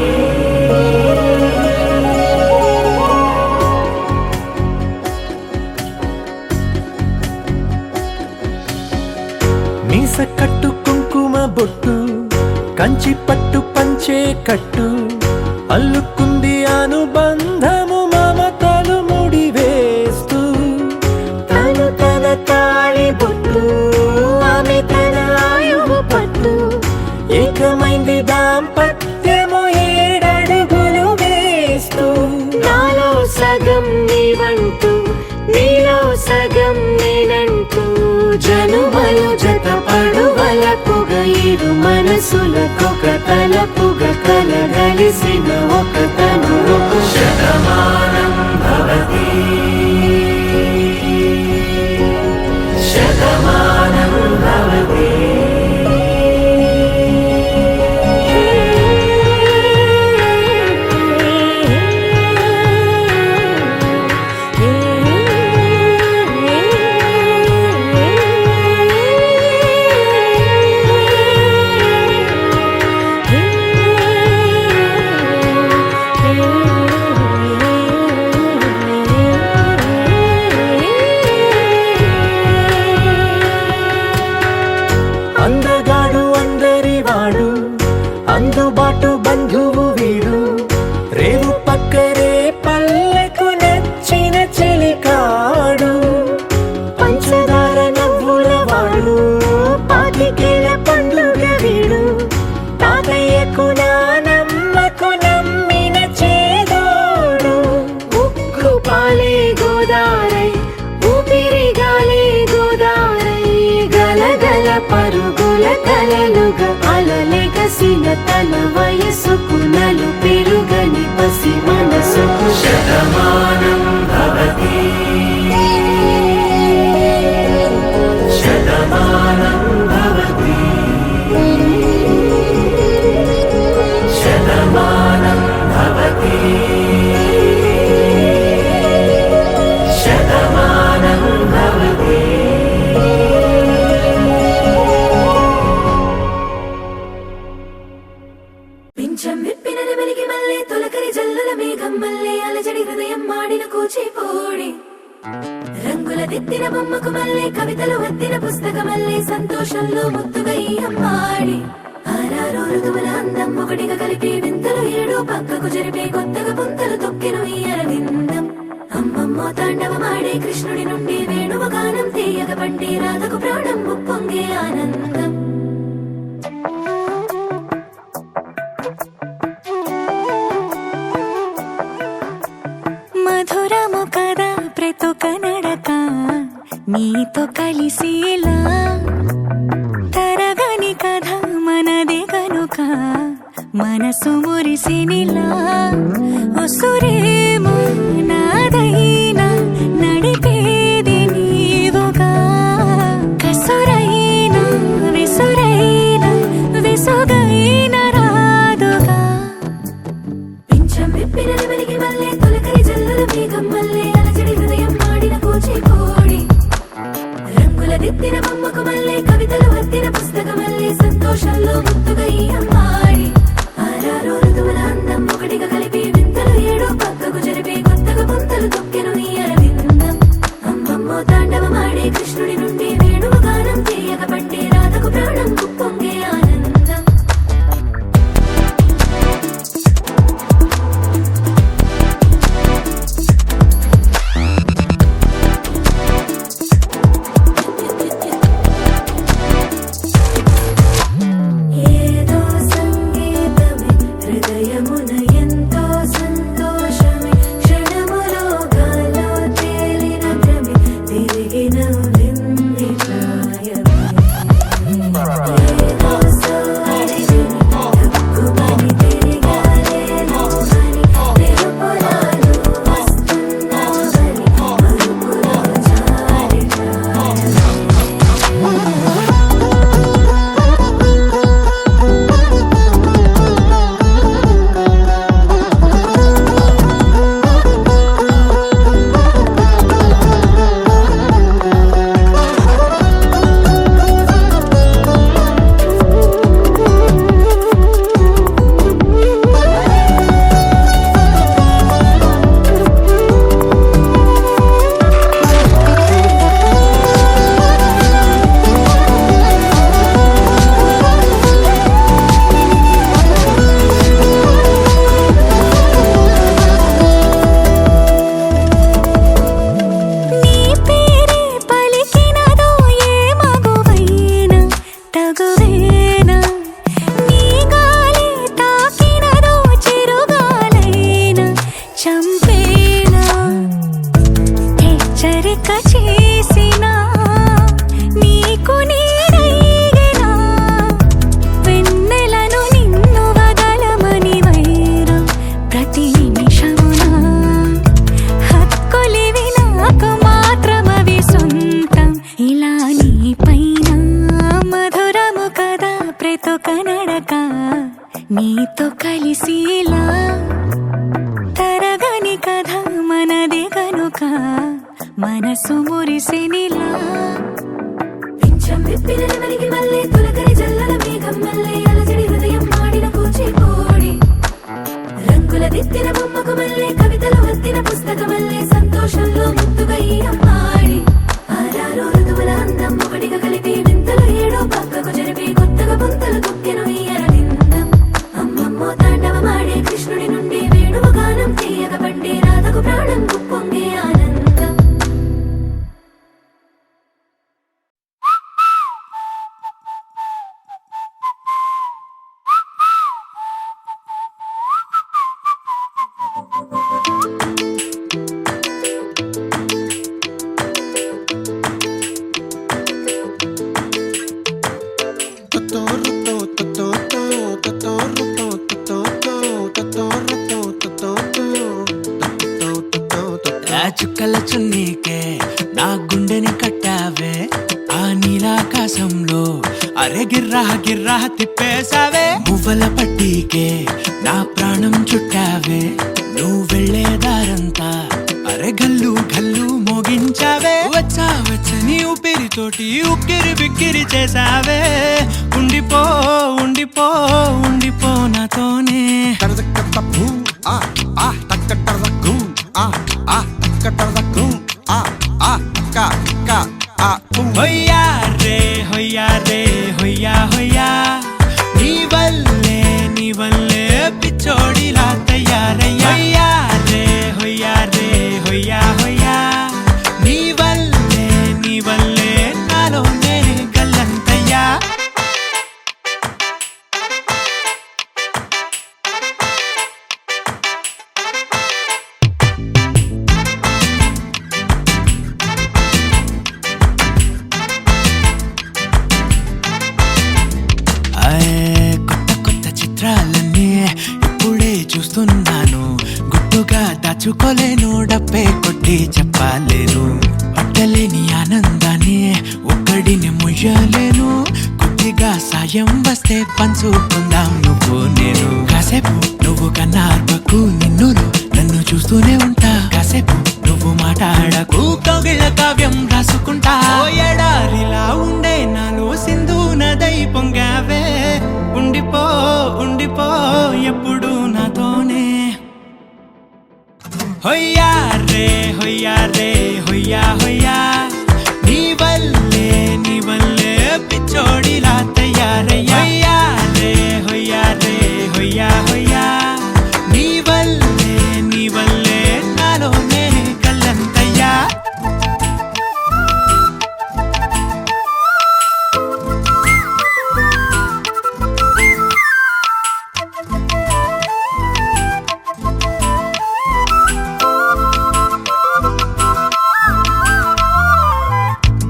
మీస కట్టు కుంకుమ బొట్టు కంచి పట్టు పంచే కట్టు అల్లుకుంది అనుబంధము మమతలు ముడివేస్తూ. తను తన తాళి బొట్టు ఆమె తన ఆయువు పట్టు ఏకమైంది దాంపత్యము ఏడడుగులు వేస్తూ. నాలో సగం నీవంటూ నీలో సగం నేనంటూ జనుమలు జతపడు వలపుగ ఇరు మనసులకొక తలపుగ కలగలిసిన ఒక తను. శతమానం భవతి శతమానం భవతి. అందగాడు అందరి వాడు అందుబాటు బంధువు వీడు, రేవు పక్కరే పల్లెకు నచ్చిన చెలికాడు. పంచదార నవ్వుల వాడు పాతికేల పండుగ వీడు తాతయ్యకు నానమ్మకు నమ్మిన చేదోడు. ఉక్కు పాలే గోదారై ఊపిరిగాలే గోదారై గలగల పరుగుల కలలుగా అలలెగసిన తన వయసుకు నలు పెరుగని పసి మనసుకు. శతమానం మల్లె అలజడి హృదయం మాడిన కూచిపూడి రంగుల దిద్దిన బొమ్మకు మల్లె కవితలు వద్దిన పుస్తకమల్లె సంతోషంలో ముద్దుగా ఈ అమ్మాడి ఆరారు ఋతువుల అందం ఒకటిగా కలిపి వింతలు ఏడు పక్కకు జరిపే కొత్తగా పుంతలు తొక్కెను ఈ అరవిందం అమ్మమ్మో తాండవమాడే కృష్ణుడి నుండి వేణువ గానం తీయగ పండి రాధకు ప్రాణం ముప్పొంగే ఆనందం మధురము కదా ప్రతొక నడక నీతో కలిసేలా తరగని కథ మనదే కనుక మనసు మురిసినిలా ఉసురేమో నాదైనా నడిపేది నీవుగా కసురైనా విసురైనా విసుగైన రాదుగా పింఛం విప్పిన నెమలికి మల్లె తొలకరి జల్లుల మేఘం మల్లె అలజడి హృదయం మాడిన కూచిపూడి రంగుల దిద్దిన బొమ్మకు మల్లె కవితలు వద్దిన పుస్తకమల్లె సంతోషంలో ముద్దుగా ఈ అమ్మాడి ఆరారు ఋతువుల అందం ఒకటిగా కలిపి వింతలు ఏడు పక్కకు జరిపే కొత్తగా పుంతలు తొక్కెను ఈ అరవిందం అమ్మమ్మో తాండవమాడే కృష్ణుడి నుండి వేణువ గానం తీయగ పండి రాధకు ప్రాణం ముప్పొంగే ఆనందం ఏదో సంగీతమే హృదయమున ఎంతో సంతోషమే క్షణములో గాలో తేలిన భ్రమే తిరిగి నవ్వింది ప్రాయమే ఏదో సోయని తక్కువని తిరిగాలేను అని తెలుపులాను వస్తున్నావని మరుపులో జారి ప్రాయమే నీ పేరే పలికినదో ఏ మగువైనా తగువేనా నీ గాలి తాకినదో చిరుగాలైనా చంపేనా హెచ్చరిక చేసినా నీకు నీడైనా వెన్నెలను నిన్ను వదలమని వైరం ప్రతి నిమిషమునా హక్కులివి నాకు మాత్రమవి సొంతం ఇలా నీ పైన మధురము కదా ప్రతొక నడక నీతో కలిసేలా తరగని కథ మనదే కనుక మనసు మురిసినిలా పింఛం విప్పిన నెమలికి మల్లె తొలకరి జల్లుల మేఘం మల్లె అలజడి హృదయం మాడిన కూచిపూడి రంగుల దిద్దిన బొమ్మకు మల్లె కవితలు వద్దిన పుస్తకమల్లె సంతోషంలో ముద్దుగా ఈ అమ్మాడి ఆరారు ఋతువుల అందం ఒకటిగా కలిపి వింతలు ఏడు పక్కకు జరిపి కొత్తగా పుంతలు తొక్కెను ఈ అరవిందం అమ్మమ్మో తాండవమాడే కృష్ణుడి నుండి వేణువ గానం తీయగ పండి రాధకు ప్రాణం ముప్పొంగే ఆనందం ఆ చుక్కల చున్నీకే నా గుండెని కట్టావే ఆ నీలాకాశంలో అరే గిర్రా గిర్రా తిప్పేశావే మువ్వల పట్టీకే నా ప్రాణం చుట్టావే నువ్వు వెళ్ళేదారంతా అరే గల్లు గల్లు మోగించావే వచ్చా వచ్చని ఊపిరితోటి ఉక్కిరి బిక్కిరి చేసావే ఉండిపో ఉండిపో ఉండిపో నాతోనే ఆ ఆ దాచుకోలేను డబ్బే కొట్టి చెప్పలేను పట్టలేని ఆనందాన్ని ఒక్కడిని ముయ్యలేను కొద్దిగా సాయం వస్తే పంచుకుందాం నువ్వు నేను కాసేపు నువ్వు కన్నా అర్పకు నిన్ను నన్ను చూస్తూనే ఉంటా కాసేపు నువ్వు మాట్లాడకు కౌగిళ్ళ కావ్యం రాసుకుంటా ఓ ఎడారిలా ఉండే నాలో సింధు నదై పొంగావే ఉండిపో ఉండిపో ఎప్పుడు నాతోనే హొయ్యా రే హొయ్యా రే హొయ్యా హొయ్యా నీ వల్లే పిచ్చోడిలా తయారయ్యా హొయ్యా రే హొయ్యా హొయ్యా నీ వల్లే నాలోనే కల్లంతయ్యా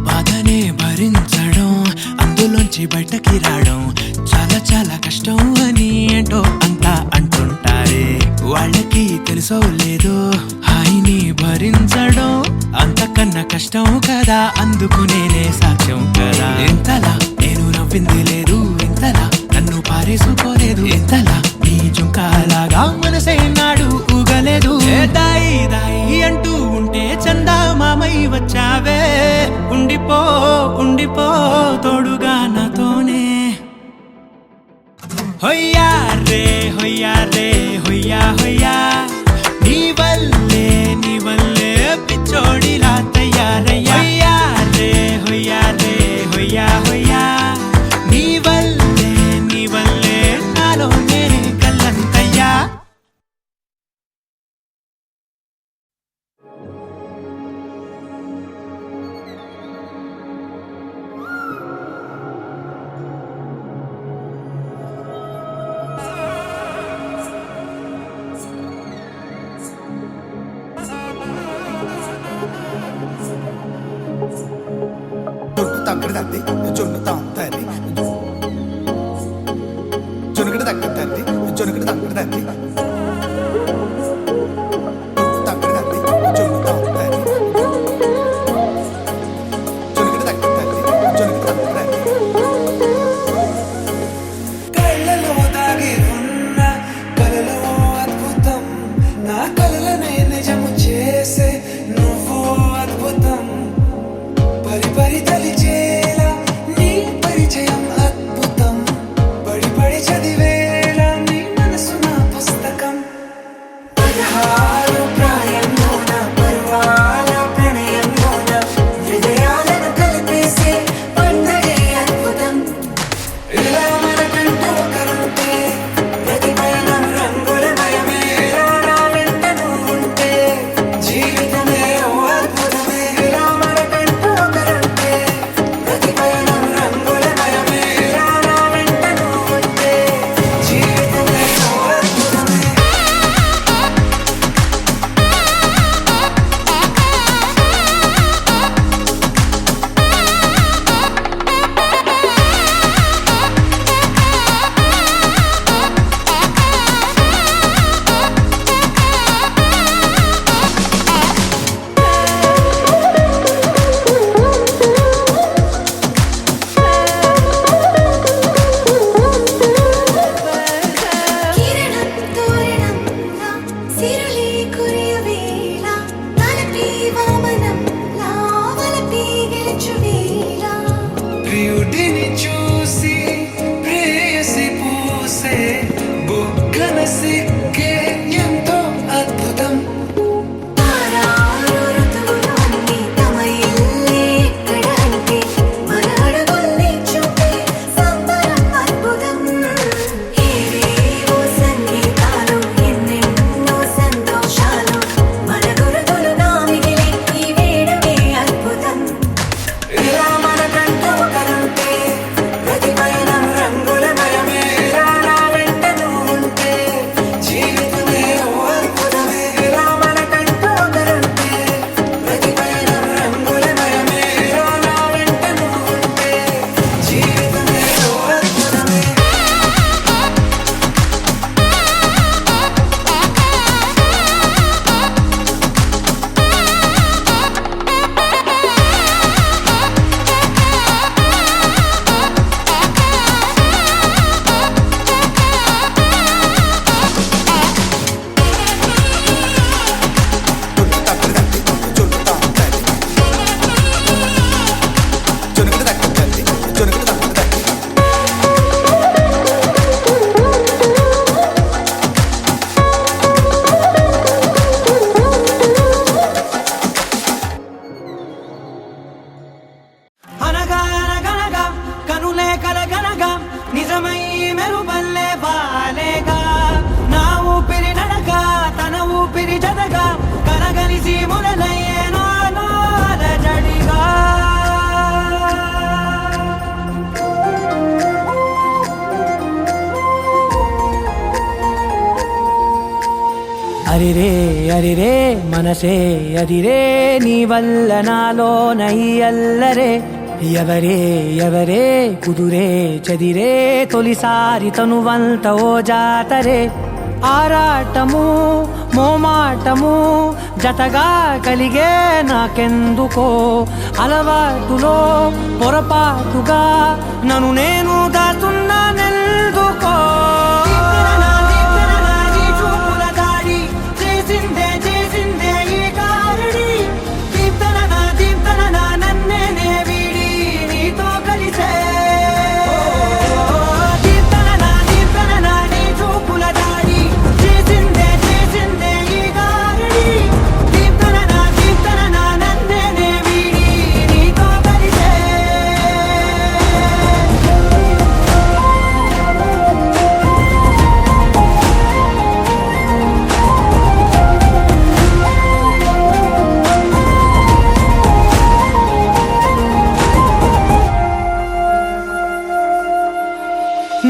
బాధనే భరించడం అందులోంచి బయటకి రావడం చాలా చాలా కష్టం అని ఏంటో అంతా అంటుంటారే వాళ్ళకి తెలుసో లేదో హాయిని భరించడం అంతకన్నా కష్టం కదా అందుకు నేనే సాక్ష్యం కదా ఎంతలా నేను నవ్వింది లేదు ఎంతలా నన్ను పారేసుకోలేదు ఎంతలా నీ జుంకాలాగా మనసే నాడు ఊగలేదు దాయి దాయి అంటూ ఉంటే చందా మామై వచ్చావే ఉండిపో ఉండిపో తోడుగా నాతోనే హొయ్యా రే హొయ్యా రే హొయ్యా హొయ్యా నీ వల్లే పిచ్చోడిలా తయారయ్యా హొయ్యా రే హొయ్యా హొయ్యా నీ వల్లే నాలోనే కల్లంతయ్యా తగ్గడ తల్లి జొన్ను తాంతల్లి జొనుగడ తగ్గ తల్లి జొనుగడ తగ్గడ తల్లి తగ్గడ తల్లి జొన్ను తాంతల్లి జొనుగడ తగ్గ తల్లి జొనుగడ తగ్గడ తల్లి కళ్ళలో దాగి ఉన్న కలలో అద్భుతం నా కలలనే నిజము చేసే నువ్వు అద్భుతం పరి పరి తలిచేలా నీ పరిచయం అద్భుతం పడి పడి చదివేలా నీ మనసు నా పుస్తకం అరిరే అరిరే మనసే అరిరే నీ వల్ల నాలో నై అల్లరే ఎవరే ఎవరే కుదురే చదిరే తొలిసారి తనువంత ఓ జాతరే ఆరాటము మోమాటము జతగా కలిగే నాకెందుకో అలవాటులో పొరపాటుగా నన్ను నేను దాస్తున్నానెందుకో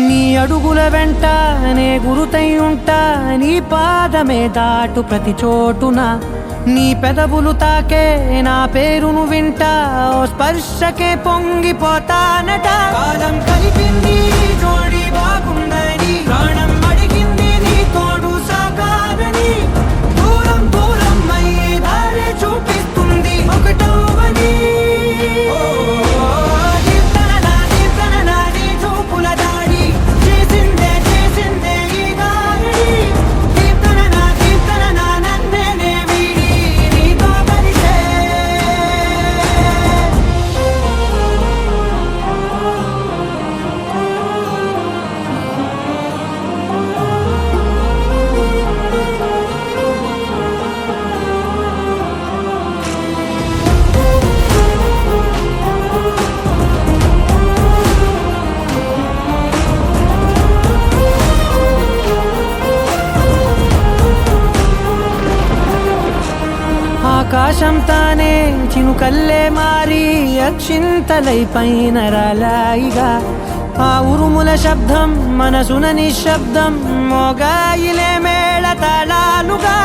నీ అడుగుల వెంట నే గురుతై ఉంటా నీ పాదమే దాటు ప్రతి చోటున నీ పెదవులు తాకే నా పేరును వింటా ఓ స్పర్శకే పొంగిపోతానట కాలం కలిపింది జోడి బాగుందని ప్రాణం అడిగింది నీ తోడు సాగాలని దూరం దూరం అయ్యే దారి చూపిస్తుంది ఒకటవని ఆకాశం తానే చినుకల్లే మారి అక్షింతలై పైన రాలాయిగా ఆ ఉరుముల శబ్దం మనసున నిశ్శబ్దం మోగాయిలే మేళ తాళాలుగా